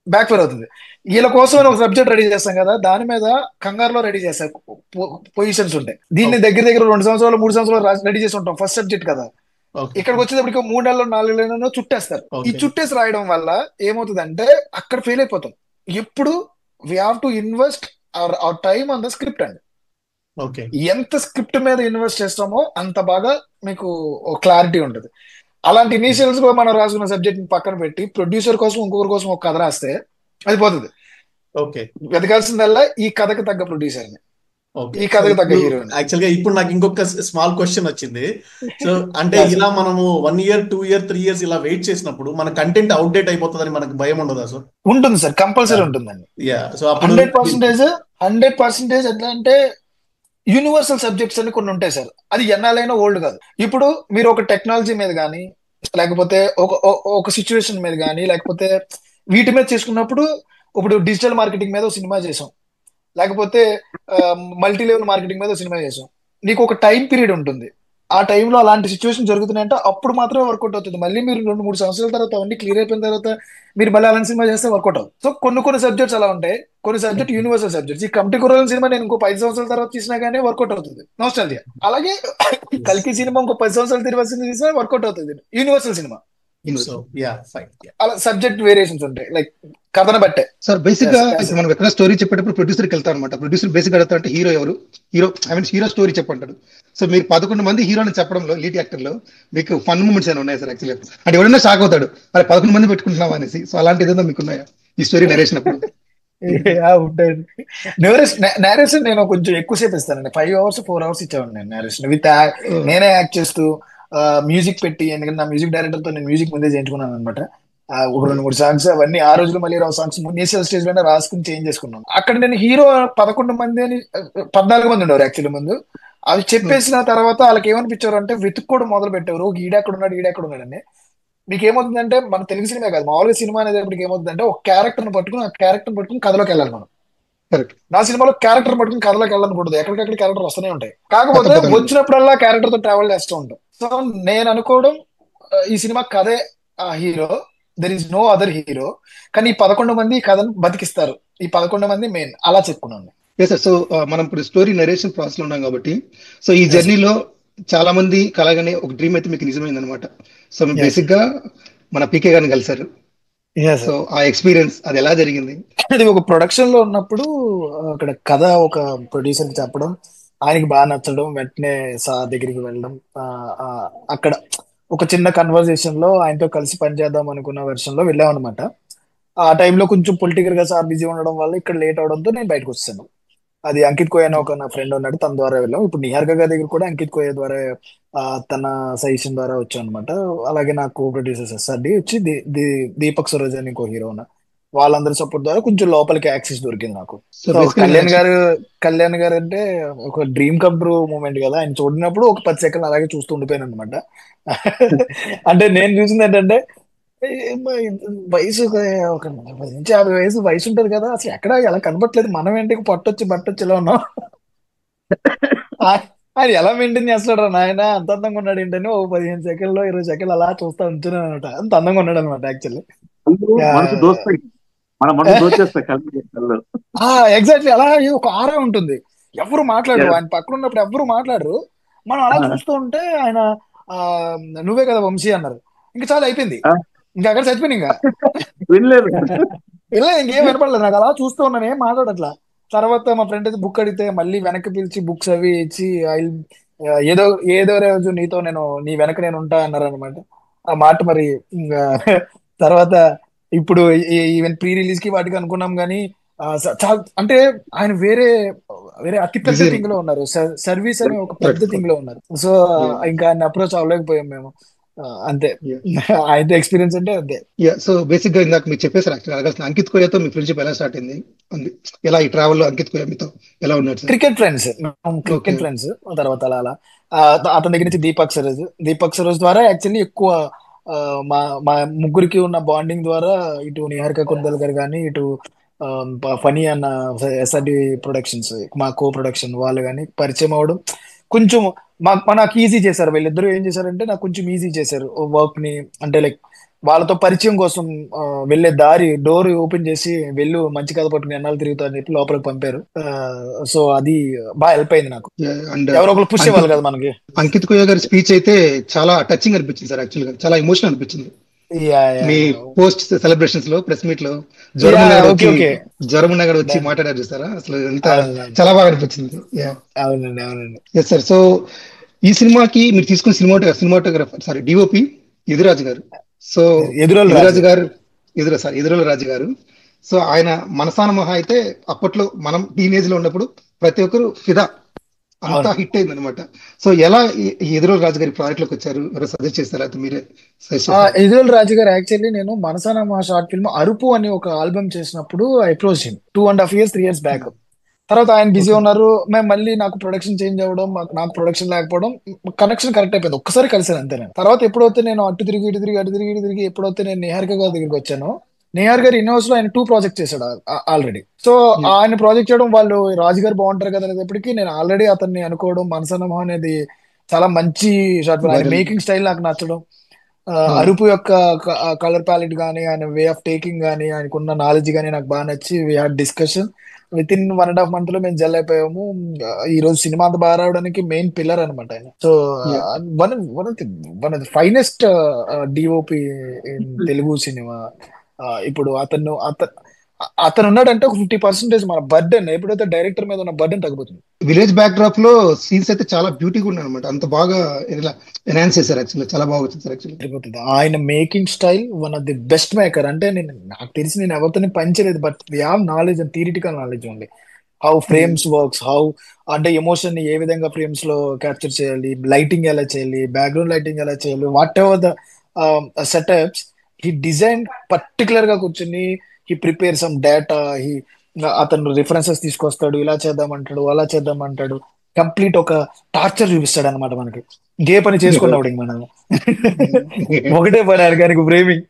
బ్యాక్ ఫైర్ అవుతుంది. వీళ్ళ కోసం ఒక సబ్జెక్ట్ రెడీ చేస్తాం కదా, దాని మీద కంగారులో రెడీ చేస్తారు, పొజిషన్స్ ఉంటాయి. దీన్ని దగ్గర దగ్గర 2 సంవత్సరాలు 3 సంవత్సరాలు రెడీ చేసి ఉంటాం, ఫస్ట్ సబ్జెక్ట్ కదా. ఇక్కడికి వచ్చేటప్పటికి 3 నెలలు 4 నెలలు చుట్టేస్తారు. ఈ చుట్టేసి రాయడం వల్ల ఏమవుతుందంటే అక్కడ ఫెయిల్ అయిపోతాం. ఎప్పుడు we have to invest our time on the script అండి. ఎంత స్క్రిప్ట్ మీద ఇన్వెస్ట్ చేస్తామో అంత బాగా మీకు క్లారిటీ ఉంటుంది. అలాంటి ఇనీషియల్స్ కూడా మనం రాసుకున్న సబ్జెక్ట్ పక్కన పెట్టి ప్రొడ్యూసర్ కోసం ఇంకొకరి కోసం ఒక కథ రాస్తే అది పోతుంది. వెతకాల్సిందల్లా ఈ కథకు తగ్గ ప్రొడ్యూసర్ ని, ఈ కథకు తగ్గ హీరో. యాక్చువల్ గా ఇప్పుడు నాకు ఇంకొక స్మాల్ క్వశ్చన్ వచ్చింది. సో అంటే ఇలా మనము 1 year 2 year 3 years ఇలా వెయిట్ చేసినప్పుడు మన కంటెంట్ అవుట్డేట్ అయిపోతుందని మనకు భయం ఉండదా సార్? ఉంటుంది సార్, కంపల్సరీ ఉంటుందండి. 100% ఎట్లా అంటే యూనివర్సల్ సబ్జెక్ట్స్ అని కొన్ని ఉంటాయి సార్, అది ఎన్నాలైనా ఓల్డ్ కాదు. ఇప్పుడు మీరు ఒక టెక్నాలజీ మీద కానీ, లేకపోతే ఒక సిచ్యువేషన్ మీద కానీ, లేకపోతే వీటి మీద చేసుకున్నప్పుడు, ఇప్పుడు డిజిటల్ మార్కెటింగ్ మీద ఒక సినిమా చేసాం, లేకపోతే మల్టీ లెవెల్ మార్కెటింగ్ మీద సినిమా చేసాం. నీకు ఒక టైం పీరియడ్ ఉంటుంది, ఆ టైంలో అలాంటి సిచ్యువేషన్ జరుగుతున్నాయంటే అప్పుడు మాత్రమే వర్కౌట్ అవుతుంది. మళ్ళీ మీరు 2-3 సంవత్సరాల తర్వాత అవన్నీ క్లియర్ అయిపోయిన తర్వాత మీరు మళ్ళీ అలాంటి సినిమా చేస్తే వర్కౌట్ అవుతుంది. సో కొన్ని సబ్జెక్ట్స్ అలా ఉంటాయి, కొన్ని సబ్జెక్ట్ యూనివర్సల్ సబ్జెక్ట్స్. ఈ కమిటీ కుర్రాల సినిమా నేను ఇంకో 5 సంవత్సరాల తర్వాత తీసినా కానీ వర్కౌట్ అవుతుంది, నోస్టాల్జియా. అలాగే కల్కి సినిమా ఇంకో 10 సంవత్సరాల తర్వాత తీసినా వర్కౌట్ అవుతుంది, యూనివర్సల్ సినిమా. అలా సబ్జెక్ట్ వేరియేషన్స్ ఉంటాయి, లైక్ కథను బట్టే. సార్ బేసిక్ గా మనం ఎక్కడ స్టోరీ చెప్పేటప్పుడు ప్రొడ్యూసర్కి వెళ్తాం అనమాట. ప్రొడ్యూసర్ బేసిక్ అడుగుతా అంటే హీరో ఎవరు, హీరో స్టోరీ చెప్పంటాడు. సో మీరు 11 మంది హీరోని చెప్పడంలో, లీడ్ యాక్టర్ లో మీకు ఫన్ మూమెంట్స్ ఏమైనా ఉన్నాయి సార్? యాక్చువల్లీ అంటే ఎవరైనా షాక్ అవుతాడు, అరే 11 మంది పెట్టుకుంటున్నావా అనేసి. సో అలాంటి ఏదైనా మీకు ఉన్నాయా ఈ స్టోరీ నరేషన్ అప్పుడు? నేరేషన్ నేను కొంచెం ఎక్కువసేపు ఇస్తానండి, 5 hours 4 hours ఇచ్చేవాడిని నేను నేరేషన్ విత్. నేనే యాక్ట్ చేస్తూ మ్యూజిక్ పెట్టి, ఎందుకంటే నా మ్యూజిక్ డైరెక్టర్ తో నేను మ్యూజిక్ ముందే చేయించుకున్నాను అనమాట. ఒక 2-3 సాంగ్స్ అవన్నీ ఆ రోజులు మళ్ళీ సాంగ్స్ ఇనిషియల్ స్టేజ్ లోనే రాసుకుని చేంజ్ చేసుకున్నాను. అక్కడ నేను హీరో 11 మంది అని 14 మంది ఉండేవారు యాక్చువల్లీ ముందు. అవి చెప్పేసిన తర్వాత వాళ్ళకి ఏమనిపించారు అంటే వెతుక్కోవడం మొదలు పెట్టేవారు, ఈడెక్కడ ఉన్నాడని. మీకు ఏమవుతుందంటే మన తెలుగు సినిమా కాదు, మామూలుగా సినిమా అనేది ఏమవుతుందంటే ఒక క్యారెక్టర్ పట్టుకుని, ఆ క్యారెక్టర్ పట్టుకుని కథలోకి వెళ్ళాలి మనం. నా సినిమాలో క్యారెక్టర్ పట్టుకుని కథలోకి వెళ్ళాలనుకుంటుంది, ఎక్కడికక్కడ క్యారెక్టర్ వస్తూనే ఉంటాయి, కాకపోతే వచ్చినప్పుడల్లా క్యారెక్టర్ తో ట్రావెల్ చేస్తూ ఉంటాం. సో నేను అనుకోవడం ఈ సినిమా కథే ఆ hero, there is no other hero, కానీ ఈ 11 మంది ఈ కథను బతికిస్తారు, ఈ 11 మంది మెయిన్, అలా చెప్పుకున్నాను. సో మనం ఇప్పుడు స్టోరీ నరేషన్ ప్రాసెస్ లో ఉన్నాం కాబట్టి, సో ఈ జర్నీలో చాలా మంది కలగానే ఒక డ్రీమ్ అయితే మీకు నిజమైంది అనమాట. సో మీరు బేసిక్ గా మన పీకే గారిని కలిసారు. సో ఆ ఎక్స్పీరియన్స్ అది ఎలా జరిగింది? అది ఒక ప్రొడక్షన్ లో ఉన్నప్పుడు అక్కడ కథ ఒక ప్రొడ్యూసర్ కి చెప్పడం, ఆయనకి బాగా నచ్చడం, వెంటనే సార్ దగ్గరికి వెళ్ళడం, అక్కడ ఒక చిన్న కన్వర్సేషన్ లో ఆయనతో కలిసి పనిచేద్దాం అనుకున్న వెర్షన్ లో వెళ్ళాం అనమాట. ఆ టైంలో కొంచెం పొలిటికల్ గా సార్ బిజీ ఉండడం వల్ల ఇక్కడ లేట్ అవడంతో నేను బయటకు వచ్చాను. అది అంకిత్ కోయ అని ఒక నా ఫ్రెండ్ ఉన్నాడు, తన ద్వారా వెళ్ళాం. ఇప్పుడు నిహారిక గారి దగ్గర కూడా అంకిత్ కోయ ద్వారా, తన సజెషన్ ద్వారా వచ్చాను అనమాట. అలాగే నా కో ప్రొడ్యూసర్స్ ఎస్ఆర్డి వచ్చి దీపక్ సరోజ్ అని ఇంకో హీరో ఉన్నా, వాళ్ళందరి సపోర్ట్ ద్వారా కొంచెం లోపలికి యాక్సెస్ దొరికింది నాకు. కళ్యాణ్ గారు అంటే ఒక డ్రీమ్ కమ్ ట్రూ మూమెంట్ కదా, ఆయన చూడినప్పుడు ఒక 10 సెకండ్లు అలాగే చూస్తూ ఉండిపోయాను అనమాట. అంటే నేను చూసింది ఏంటంటే వయసు ఒక 50 వయసు ఉంటది కదా, అసలు ఎక్కడ ఎలా కనబట్టలేదు, మనం ఏంటి బట్టొచ్చి ఇలా ఉన్నాం, ఆయన ఎలా మెయింటైన్ చేస్తాడు నాయన, అంత అందంగా ఉన్నాడు ఏంటని ఓ 15 సెకండ్లు 20 సెకండ్లు అలా చూస్తా ఉంటున్నాను అనమాట. అంత అందంగా ఉన్నాడు అనమాట యాక్చువల్లీ. ఎగ్జాక్ట్లీ అలా ఒక ఆరా ఉంటుంది, ఎవరు మాట్లాడరు, ఆయన పక్కన ఉన్నప్పుడు ఎవరు మాట్లాడరు, మనం అలా చూస్తూ ఉంటే ఆయన నువ్వే కదా వంశీ అన్నారు, ఇంకా చాలా అయిపోయింది, ఇంకా అక్కడ చచ్చిపోయింది, ఇంకా ఇంకేం వినపడలేదు నాకు. అలా చూస్తూ ఉన్నాను, ఏం మాట్లాడట్లా. తర్వాత మా ఫ్రెండ్ అయితే బుక్ అడిగితే మళ్ళీ వెనక్కి పిలిచి బుక్స్ అవి ఇచ్చి ఏదో రోజు నీ వెనక నేను ఉంటా అన్నారు అనమాట. ఆ మాట మరి ఇంకా తర్వాత ఇప్పుడు ఈవెన్ ప్రీ రిలీజ్ కి వాటికి అనుకున్నాం కానీ అంటే ఆయన వేరే అతి పెద్ద థింగ్ లో ఉన్నారు, సర్వీస్ అని ఒక పెద్ద థింగ్ లో ఉన్నారు. సో ఇంకా ఆయన అప్రోచ్ అవ్వలేకపోయాం మేము, అంతే. అయితే ఎక్స్పీరియన్స్ అంటే అంతే. సో బేసిక్ గా ఇందాక మీరు చెప్పేసారు, యాక్చువల్ అంకిత్ కోయతో మీ ఫ్రెండ్షిప్ ఎలా స్టార్ట్ అయింది, ఎలా ఈ ట్రావెల్ లో అంకిత్ కోయ మీతో ఎలా ఉన్నారు? క్రికెట్ ఫ్రెండ్స్ తర్వాత అలా అతని దగ్గర నుంచి దీపక్ సరోజ్ ద్వారా యాక్చువల్లీ ఎక్కువ మా ముగ్గురికి ఉన్న బాండింగ్ ద్వారా ఇటు నిహారిక కుందల్ గారు కానీ, ఇటు ఫనీ అన్న ఎస్ఆర్డి ప్రొడక్షన్స్ మా కో ప్రొడక్షన్ వాళ్ళు కానీ పరిచయం అవడం కొంచెం నాకు ఈజీ చేశారు. వీళ్ళిద్దరూ ఏం చేశారంటే నాకు కొంచెం ఈజీ చేశారు వర్క్ ని, అంటే లైక్ వాళ్ళతో పరిచయం కోసం వెళ్ళే దారి డోర్ ఓపెన్ చేసి వెళ్ళు మంచి కథ పట్టుకుని ఎన్నాళ్ళు తిరుగుతా అని చెప్పి లోపలికి పంపారు. సో అది బాగా హెల్ప్ అయింది నాకు. అండ్ ఎవరో ఒకరు పుష్ ఇవ్వాలి కదా మనకి. అంకిత్ కోయ గారి స్పీచ్ అయితే చాలా టచింగ్ అనిపించింది సార్. యాక్చువల్ గా చాలా ఎమోషనల్ అనిపించింది. మీ పోస్ట్ సెలబ్రేషన్స్ లో ప్రెస్ మీట్ లో జ్వరం ఉన్నగాడు వచ్చి మాట్లాడారు చూస్తారా, అసలు ఎంత చాలా బాగా అనిపించింది. Yes sir. సో ఈ సినిమాకి మీరు తీసుకున్న సినిమాటోగ్రఫర్ సారీ డిఓపి యదురాజు గారు. సో ఎదురోల రాజు గారు. సో ఆయన మనసాన మహా అయితే అప్పట్లో మనం టీనేజ్ లో ఉన్నప్పుడు ప్రతి ఒక్కరు ఫిదా అంతా హిట్ అయింది అనమాట. సో ఎలా ఎదురోల రాజు గారి ప్రాజెక్ట్ లోకి వచ్చారు, సజెస్ట్ చేస్తారా? మీరే ఎదురోల రాజు గారు యాక్చువల్లీ నేను మనసాన మహా షార్ట్ ఫిల్మ్ అరుపు అని ఒక ఆల్బమ్ చేసినప్పుడు అప్రోచ్ 2.5 years 3 years బ్యాక్. తర్వాత ఆయన బిజీ ఉన్నారు, మేము మళ్ళీ నాకు ప్రొడక్షన్ చేంజ్ అవ్వడం, నాకు ప్రొడక్షన్ లేకపోవడం, కనెక్షన్ కరెక్ట్ అయిపోయింది. ఒక్కసారి కలిసాను అంతే. నేను తర్వాత ఎప్పుడైతే నేను అటు తిరిగి ఎప్పుడైతే నేను నిహారిక గారి దగ్గరికి వచ్చానో, నిహార్ గారు ఇన్నోస్ లో ఆయన 2 ప్రాజెక్ట్ చేశాడు ఆల్రెడీ. సో ఆయన ప్రాజెక్ట్ చేయడం, వాళ్ళు రాజుగారు బాగుంటారు కదా అనేటప్పటికీ నేను ఆల్రెడీ అతన్ని అనుకోవడం, మనసనమో అనేది చాలా మంచి షార్ట్ ఫిల్మ్. ఆయన మేకింగ్ స్టైల్ నాకు నచ్చడం, అరుపు యొక్క కలర్ ప్యాలెట్ గానీ, ఆయన వే ఆఫ్ టేకింగ్ గానీ, ఆయనకున్న నాలెడ్జ్ గానీ నాకు బాగా నచ్చి we had discussion. With in 1.5 month లో మేము జెల్ అయిపోయాము. ఈ రోజు సినిమా అంత బాగా రావడానికి మెయిన్ పిల్లర్ అనమాట ఆయన. So one of the finest DOP in Telugu cinema. ఇప్పుడు అతను ఉన్నాడంటే ఒక 50% మన బర్డెన్, ఎప్పుడైతే డైరెక్టర్ మీద ఉన్న బర్డెన్ తగ్గిపోతుంది. విలేజ్ బ్యాక్ డ్రాప్ లో సీన్స్ అయితే చాలా బ్యూటీగా ఉన్నాయి అనమాట. అంత బాగా ఎన్హాన్స్ చేశారు. యాక్చువల్లీ చాలా బాగా వచ్చింది సార్. యాక్చువల్లీ ఆయన making style one of the best maker. అంటే నాకు తెలిసి నేను ఎవరితో పంచలేదు, but we have knowledge and theoretical knowledge only. How frames works, how అంటే ఎమోషన్ ని ఏ విధంగా ఫ్రేమ్స్ లో క్యాప్చర్ చేయాలి, లైటింగ్ ఎలా చేయాలి, బ్యాక్గ్రౌండ్ లైటింగ్ ఎలా చేయాలి, what ever the setups he design particular గా కూర్చొని హీ ప్రిపేర్ సమ్ డేటా, అతను రిఫరెన్సెస్ తీసుకొస్తాడు, ఇలా చేద్దామంటాడు, అలా చేద్దామంటాడు, కంప్లీట్ ఒక టార్చర్ చూపిస్తాడు అనమాట మనకి. ఇంకే పని చేసుకున్నాడు మనం ఒకటే పని ఆయనకి ఫ్రేమింగ్.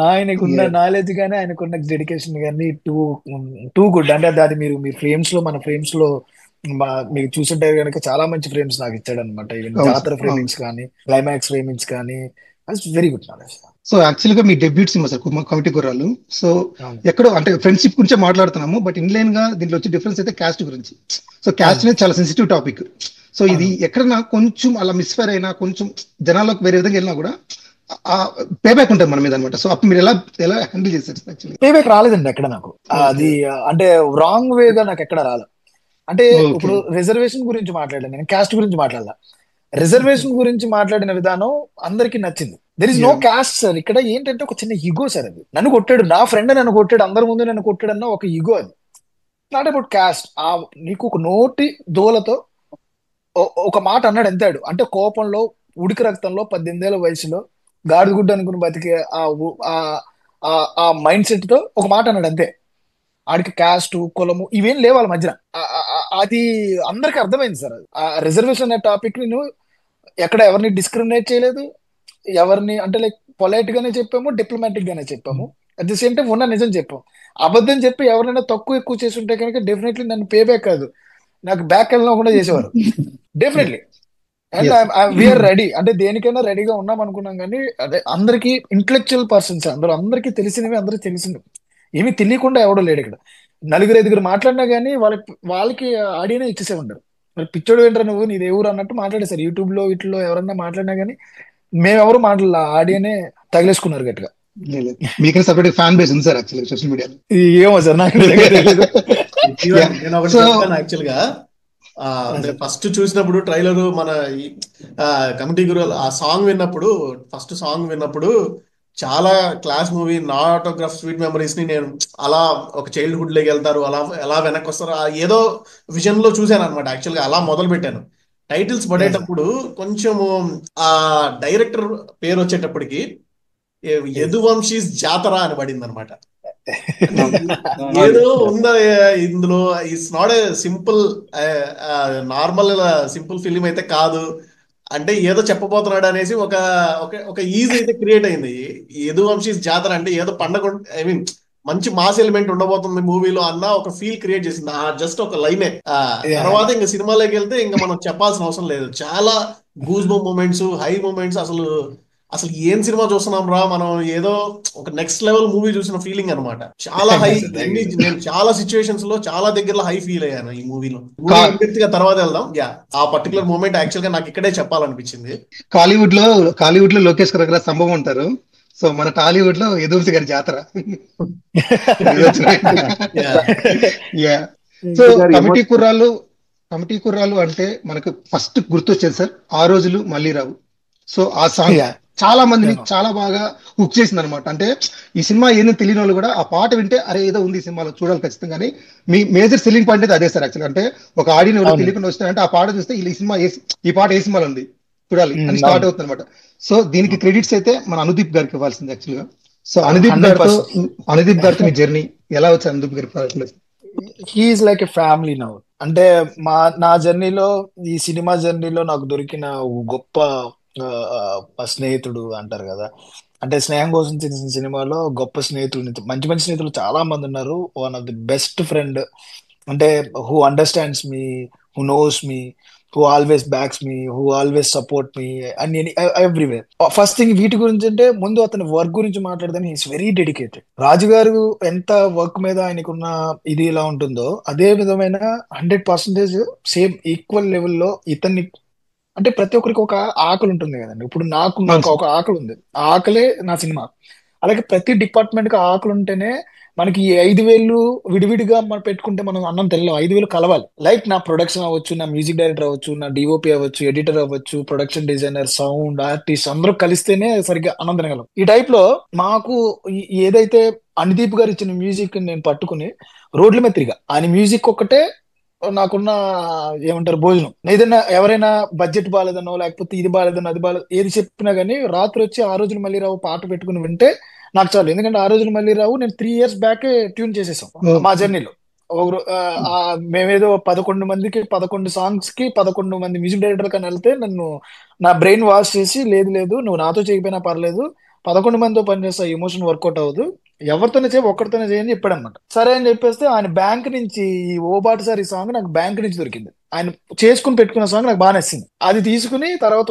ఆయనకున్న నాలెడ్జ్ కానీ ఆయనకున్న డెడికేషన్ కానీ టూ గుడ్. అంటే అది మీరు ఫ్రేమ్స్ లో, మన ఫ్రేమ్స్ లో మీరు చూసుంటే కనుక చాలా మంచి ఫ్రేమ్స్ నాకు ఇచ్చాడు అనమాట. ఈవెన్ జాతర ఫ్రేమింగ్స్ కానీ, క్లైమాక్స్ ఫ్రేమింగ్స్ కానీ, very good knowledge. So actual గా మీ డెబ్యూట్ సినిమా సార్ కమిటీ కుర్రాళ్ళు. సో ఎక్కడో అంటే ఫ్రెండ్షిప్ గురించే మాట్లాడుతున్నాము, బట్ ఇన్లైన్ గా దీంట్లో వచ్చే డిఫరెన్స్ అయితే క్యాస్ట్ గురించి. సో క్యాస్ట్ అనేది చాలా సెన్సిటివ్ టాపిక్. సో ఇది ఎక్కడన్నా కొంచెం అలా మిస్ఫైర్ అయినా, కొంచెం జనాల్లోకి వేరే విధంగా వెళ్ళినా కూడా పేబ్యాక్ ఉంటుంది మన మీద అనమాట. సో అప్పుడు మీరు ఎలా హ్యాండిల్ చేశారు? యాక్చువల్లీ పేబ్యాక్ రాలేదండి ఎక్కడ నాకు. అది అంటే రాంగ్ వేగా నాకు ఎక్కడ రాలేదు. అంటే ఇప్పుడు రిజర్వేషన్ గురించి మాట్లాడాను నేను, క్యాస్ట్ గురించి మాట్లాడాల. రిజర్వేషన్ గురించి మాట్లాడిన విధానం అందరికి నచ్చింది. There is no caste sir. ఇక్కడ ఏంటంటే ఒక చిన్న ఇగో సార్. అది నన్ను కొట్టాడు, నా ఫ్రెండ్ నన్ను కొట్టాడు, అందరి ముందు నన్ను కొట్టాడు అన్న ఒక ఇగో. అది నాట్ అబౌట్ క్యాస్ట్. నీకు ఒక నోటి దోలతో ఒక మాట అన్నాడు ఎంతాడు అంటే, కోపంలో, ఉడికి రక్తంలో, 18 ఏళ్ల వయసులో గాడిదగుడ్డ అనుకుని బతికే ఆ మైండ్ సెట్ తో ఒక మాట అన్నాడు అంతే. ఆడికి క్యాస్ట్, కులము ఇవేం లేవు వాళ్ళ మధ్యన. అది అందరికి అర్థమైంది సార్. ఆ రిజర్వేషన్ అనే టాపిక్ నేను ఎక్కడ ఎవరిని డిస్క్రిమినేట్ చేయలేదు, ఎవరిని అంటే లైక్ పొలైట్ గానే చెప్పాము, డిప్లొమాటిక్ గానే చెప్పాము, అట్ ది సేమ్ టైం ఉన్న నిజం చెప్పాము. అబద్ధం చెప్పి ఎవరైనా తక్కువ ఎక్కువ చేసి ఉంటే కనుక డెఫినెట్లీ నన్ను పే బ్యాక్ కాదు, నాకు బ్యాక్ వెళ్ళకుండా చేసేవారు డెఫినెట్లీ. అండ్ వీఆర్ రెడీ, అంటే దేనికైనా రెడీగా ఉన్నాం అనుకున్నాం. కానీ అదే అందరికి ఇంటలెక్చువల్ పర్సన్స్, అందరికీ తెలిసినవి అందరికి తెలిసింది, ఏమీ తెలియకుండా ఎవడో లేడు ఇక్కడ. 4-5 మాట్లాడినా కానీ వాళ్ళకి ఆడియోనే ఇచ్చేసే ఉంటారు. మరి పిచ్చోడు ఏంట్రా నువ్వు, నీది ఎవరు అన్నట్టు మాట్లాడేశారు. యూట్యూబ్ లో వీటిలో ఎవరన్నా మాట్లాడినా కానీ మేమెవరు మాట్లాడాల, ఆడియోనే తగిలేసుకున్నారు గట్టిగా. మీకు సపరేట్ ఫ్యాన్ బేస్ ఉంది సార్ యాక్చువల్లీ సోషల్ మీడియాలో. ఏమో సార్ నాకు యాక్చువల్ గా ఫస్ట్ చూసినప్పుడు ట్రైలర్ మన కమిటీ గురు ఆ సాంగ్ విన్నప్పుడు, ఫస్ట్ సాంగ్ విన్నప్పుడు చాలా క్లాస్ మూవీ, నా ఆటోగ్రాఫ్ స్వీట్ మెమరీస్ ని నేను అలా ఒక చైల్డ్హుడ్ లోకి వెళ్తారు, అలా ఎలా వెనక్కి వస్తారు ఏదో విజన్ లో చూశాను అనమాట. యాక్చువల్ గా అలా మొదలు పెట్టాను. టైటిల్స్ పడేటప్పుడు కొంచెము ఆ డైరెక్టర్ పేరు వచ్చేటప్పటికి యదువంశీస్ జాతర అని పడింది అనమాట. ఏదో ఉందా ఇందులో, it's not a simple normal simple film అయితే కాదు, అంటే ఏదో చెప్పబోతున్నాడు అనేసి ఒక ఈజీ అయితే క్రియేట్ అయింది. యదువంశీస్ జాతర అంటే ఏదో పండగ, ఐ మీన్ మంచి మాస్ ఎలిమెంట్ ఉండబోతుంది మూవీలో అన్న ఒక ఫీల్ క్రియేట్ చేసింది జస్ట్ ఒక లైనే. తర్వాత ఇంకా సినిమాలోకి వెళ్తే ఇంకా మనం చెప్పాల్సిన అవసరం లేదు. చాలా goose bump moments, high moments, అసలు అసలు ఏం సినిమా చూస్తున్నాం రా మనం, ఏదో ఒక నెక్స్ట్ లెవెల్ మూవీ చూసిన ఫీలింగ్ అనమాట. చాలా హై, థ్యాంక్ యూ సార్. నేను చాలా సిచ్యువేషన్స్ లో చాలా దగ్గరలో హై ఫీల్ అయ్యాను ఈ మూవీలో. మూవీ కా- ఇండెప్త్ తర్వాత వెళ్దాం. యా, ఆ పర్టికులర్ మూమెంట్ యాక్చువల్ గా నాకు ఇక్కడే చెప్పాలనిపించింది. కాలీవుడ్ లో లోకేష్ కనగల సంభవం ఉంటారు. సో మన టాలీవుడ్ లో యదువంశి గారి జాతర. Yeah, yeah. సో వెంకీ గారు కమిటీ కుర్రాళ్ళు కమిటీ కుర్రాళ్ళు అంటే మనకు ఫస్ట్ గుర్తొచ్చేది సార్ ఆ రోజులు మళ్ళీ రావు. సో ఆ సాంగ్ Yeah. చాలా మందిని చాలా బాగా హుక్ చేసింది అనమాట. అంటే ఈ సినిమా ఏందో తెలియని వాళ్ళు కూడా ఆ పాట వింటే అరే ఏదో ఉంది ఈ సినిమాలో చూడాలి ఖచ్చితంగానే. మీ మేజర్ సెల్లింగ్ పాయింట్ అయితే అదే సార్ యాక్చువల్. అంటే ఒక ఆడియన్ ఎవరో అవును. తెలియకుండా వస్తారంటే ఆ పాట చూస్తే ఈ సినిమా ఈ పాట ఏ సినిమాలో ఉంది చూడాలి అని స్టార్ట్ అవును. అవుతుంది అనమాట. సో దీనికి క్రెడిట్స్ అయితే మన అనుదీప్ గారికి ఇవ్వాల్సింది యాక్చువల్ గా. సో అనుదీప్ గారితో 100%. మీ జర్నీ ఎలా వచ్చింది అనుదీప్ గారి project? He's like a family now. అంటే నా జర్నీలో, ఈ సినిమా జర్నీలో నాకు దొరికిన గొప్ప స్నేహితుడు అంటారు కదా. అంటే స్నేహం కోసం చేసిన సినిమాలో గొప్ప స్నేహితుడు, మంచి మంచి స్నేహితులు చాలా మంది ఉన్నారు. One of the best friend అంటే who understands me, who knows me, who always backs me, who always support me and everywhere. First thing వీటి గురించి అంటే ముందు అతని వర్క్ గురించి మాట్లాడదాం. He's very dedicated. రాజు గారు ఎంత వర్క్ మీద ఆయనకున్న ఇది ఇలా ఉంటుందో అదే విధమైన 100% సేమ్ ఈక్వల్ లెవెల్లో ఇతన్ని, అంటే ప్రతి ఒక్కరికి ఒక ఆకలి ఉంటుంది కదండి. ఇప్పుడు నాకు ఒక ఆకలి ఉంది, ఆ ఆకలే నా సినిమా. అలాగే ప్రతి డిపార్ట్మెంట్ కి ఆకలి ఉంటేనే మనకి ఈ 5,000 విడివిడిగా మనం పెట్టుకుంటే మనం అన్నం తెల్లం. 5,000 కలవాలి. లైక్ నా ప్రొడక్షన్ అవ్వచ్చు, నా మ్యూజిక్ డైరెక్టర్ అవ్వచ్చు, నా డిఓపి అవ్వచ్చు, ఎడిటర్ అవ్వచ్చు, ప్రొడక్షన్ డిజైనర్, సౌండ్ ఆర్టిస్ట్ అందరూ కలిస్తేనే సరిగ్గా అన్నం తినగలం. ఈ టైప్ లో మాకు ఏదైతే అనుదీప్ గారు ఇచ్చిన మ్యూజిక్ నేను పట్టుకుని రోడ్ల మీద తిరిగా. ఆయన మ్యూజిక్ ఒక్కటే నాకున్న ఏమంటారు భోజనం. ఏదైనా ఎవరైనా బడ్జెట్ బాగాలేదనో లేకపోతే ఇది బాగాలేదనో అది బాగాలేదు ఏది చెప్పినా గానీ రాత్రి వచ్చి ఆ రోజులు మళ్ళీ రావు పాట పెట్టుకుని వింటే నాకు చాలు. ఎందుకంటే ఆ రోజులు మళ్ళీ రావు నేను 3 years బ్యాక్ ట్యూన్ చేసేసాం మా జర్నీలో. మేమేదో 11 మందికి 11 సాంగ్స్ కి 11 మంది మ్యూజిక్ డైరెక్టర్ కానీ వెళ్తే నన్ను నా బ్రెయిన్ వాష్ చేసి లేదు లేదు నువ్వు నాతో చేయకపోయినా పర్లేదు, 11 మందితో పనిచేస్తా, ఎమోషన్ వర్కౌట్ అవ్వదు, ఎవరితోనే చేయి ఒక్కరితోనే చేయని చెప్పాడు అనమాట. సరే అని చెప్పేస్తే ఆయన బ్యాంక్ నుంచి ఈ ఓ బాటసారి సాంగ్ నాకు బ్యాంక్ నుంచి దొరికింది. ఆయన చేసుకుని పెట్టుకున్న సాంగ్ నాకు బాగా నచ్చింది. అది తీసుకుని తర్వాత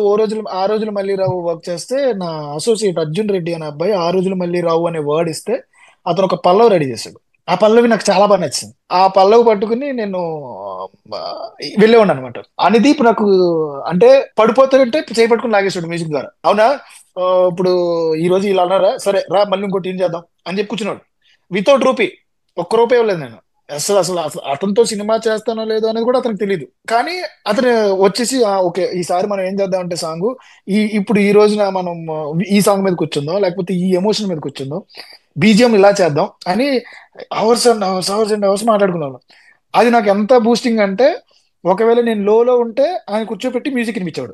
ఆ రోజులు మళ్ళీ రావు వర్క్ చేస్తే నా అసోసియేట్ అర్జున్ రెడ్డి అనే అబ్బాయి ఆ రోజులు మళ్ళీ రావు అనే వర్డ్ ఇస్తే అతను ఒక పల్లవి రెడీ చేశాడు. ఆ పల్లవి నాకు చాలా బాగా నచ్చింది. ఆ పల్లవి పట్టుకుని నేను వెళ్ళేవాడు అనమాట. అనుదీప్ నాకు అంటే పడిపోతాడంటే చేపట్టుకుని లాగేశాడు మ్యూజిక్ ద్వారా. అవునా ఇప్పుడు ఈ రోజు ఇలా అన్నారా, సరే రా మళ్ళీ ఇంకోటి ఏం చేద్దాం అని చెప్పి కూర్చున్నాడు. వితౌట్ రూపీ, ఒక్క రూపాయి ఇవ్వలేదు నేను. అసలు అతనితో సినిమా చేస్తానో లేదో అనేది కూడా అతనికి తెలియదు. కానీ అతను వచ్చేసి ఓకే ఈసారి మనం ఏం చేద్దాం అంటే సాంగ్ ఇప్పుడు ఈ రోజున మనం ఈ సాంగ్ మీద కూర్చుందాం, లేకపోతే ఈ ఎమోషన్ మీద కూర్చుందాం, బీజిఎం ఇలా చేద్దాం అని అవర్స్ అండ్ అవర్స్ మాట్లాడుకున్నాను. అది నాకు ఎంత బూస్టింగ్ అంటే ఒకవేళ నేను లోలో ఉంటే ఆయన కూర్చోపెట్టి మ్యూజిక్ వినిపించాడు.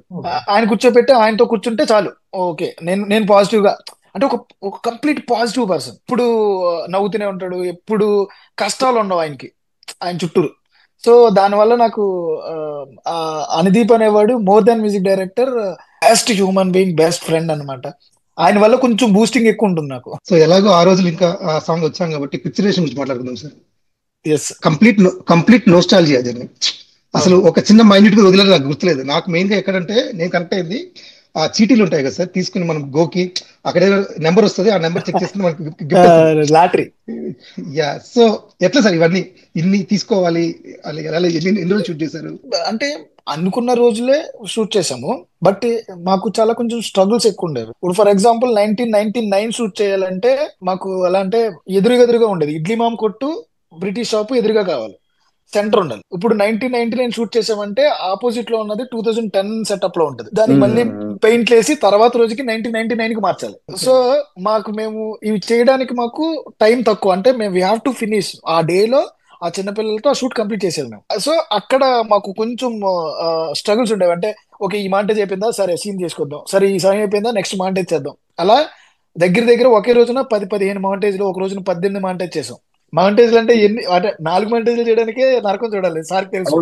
ఆయన కూర్చోపెట్టి ఆయనతో కూర్చుంటే చాలు ఓకే నేను పాజిటివ్ గా, అంటే ఒక కంప్లీట్ పాజిటివ్ పర్సన్. ఇప్పుడు నవ్వుతూనే ఉంటాడు, ఎప్పుడు కష్టాలు ఉండవు ఆయనకి ఆయన చుట్టూరు. సో దానివల్ల నాకు అనుదీప్ అనేవాడు more than music director best human being, best friend అనమాట. ఆయన వల్ల కొంచెం బూస్టింగ్ ఎక్కువ ఉంటుంది నాకు. సో ఎలాగో ఆ రోజులు ఇంకా ఆ సాంగ్ వచ్చాం కాబట్టి పిక్చరేషన్ గురించి మాట్లాడుకుందాం sir. Yes, complete nostalgia journey. అసలు ఒక చిన్న మైన్యూట్ గా వదిలేదు నాకు గుర్తులేదు. నాకు మెయిన్ గా ఎక్కడంటే నేను కనెక్ట్ అయింది ఆ చీటీలు ఉంటాయి కదా సార్, తీసుకుని మనం గోకి అక్కడే నెంబర్ వస్తుంది, ఆ నెంబర్ చెక్ చేసుకుని మనకి లాటరీ. యా. సో ఎట్లా సార్ ఇవన్నీ ఇన్ని తీసుకోవాలి, ఎన్ని రోజులు షూట్ చేశారు? అంటే అనుకున్న రోజులే షూట్ చేసాము, బట్ మాకు చాలా కొంచెం స్ట్రగుల్స్ ఎక్కువ ఉండేవి. ఇప్పుడు ఫర్ ఎగ్జాంపుల్ 1999 షూట్ చేయాలంటే మాకు ఎలా అంటే ఎదురుగా ఉండేది. ఇడ్లీ మామ్ కొట్టు బ్రిటిష్ షాప్ ఎదురుగా కావాలి, సెంటర్ ఉండాలి. ఇప్పుడు 1999 షూట్ చేసామంటే ఆపోజిట్ లో ఉన్నది 2010 సెటప్ లో ఉంటది. దానికి మళ్ళీ పెయింట్ వేసి తర్వాత రోజుకి 1999 కి మార్చాలి. సో మేము ఇవి చేయడానికి మాకు టైం తక్కువ. అంటే మేము వీ హ్యావ్ టు ఫినిష్ ఆ డే లో ఆ చిన్నపిల్లలతో ఆ షూట్ కంప్లీట్ చేసేది మేము. సో అక్కడ మాకు కొంచెం స్ట్రగుల్స్ ఉండేవి. అంటే ఓకే ఈ మాంటేజ్ అయిపోయిందా, సరే సీన్ చేసుకొద్దాం, సరే ఈ సమయం అయిపోయిందా నెక్స్ట్ మాంటేజ్ చేద్దాం. అలా దగ్గర ఒకే రోజున 10-15 మాంటేజ్లు, ఒక రోజున 18 మాంటేజ్ చేసాం. మౌంటేజ్లు అంటే ఎన్ని అంటే 4 మౌంటేజ్లు చేయడానికే నరకం చూడాలి సార్ తెలుసు.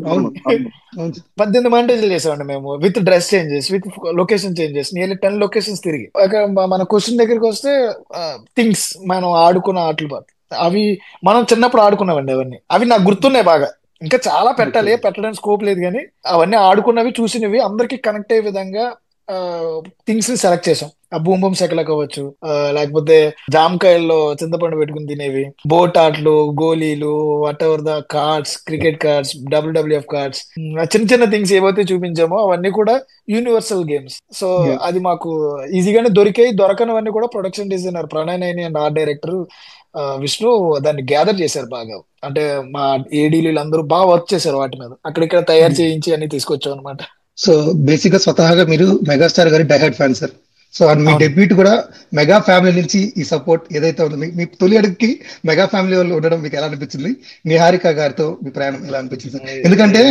18 మౌంటేజ్లు చేసామండి మేము, with dress changes, with location changes, nearly 10 locations తిరిగి. మన క్వశ్చన్ దగ్గరికి వస్తే థింగ్స్ మనం ఆడుకున్న ఆటలు అవి మనం చిన్నప్పుడు ఆడుకున్నామండి. అవి నాకు గుర్తున్నాయి బాగా. ఇంకా చాలా పెట్టడానికి స్కోప్ లేదు, కానీ అవన్నీ ఆడుకున్నవి చూసినవి అందరికి కనెక్ట్ అయ్యే విధంగా థింగ్స్ ని సెలెక్ట్ చేసాం. ఆ బూమ్ బూమ్ సెకలకు అవ్వచ్చు, లేకపోతే జామకాయల్లో చింతపండు పెట్టుకుని తినేవి, బోట్ ఆటలు, గోళీలు, what ever the cards, cricket cards, WWF cards, చిన్న చిన్న థింగ్స్ ఏవైతే చూపించామో అవన్నీ కూడా యూనివర్సల్ గేమ్స్. సో అది మాకు ఈజీగానే దొరికాయి. దొరకనవన్నీ కూడా production designer Pranay Naini and art director Vishnu దాన్ని గ్యాదర్ చేశారు బాగా. అంటే మా ఏడీలు అందరూ బాగా వర్క్ చేశారు వాటి మీద, అక్కడిక్కడ తయారు చేయించి అన్ని తీసుకొచ్చాం అనమాట. సో బేసిక్ గా స్వతహాగా మీరు మెగాస్టార్ గారి డైహార్డ్ ఫ్యాన్ సార్. సో మీ డెబ్యూట్ కూడా మెగా ఫ్యామిలీ నుంచి ఈ సపోర్ట్ ఏదైతే ఉందో, మీ తొలి అడుగుకి మెగా ఫ్యామిలీ వాళ్ళు ఉండడం మీకు ఎలా అనిపించింది? నిహారిక గారితో మీ ప్రయాణం ఎలా అనిపించింది సార్? ఎందుకంటే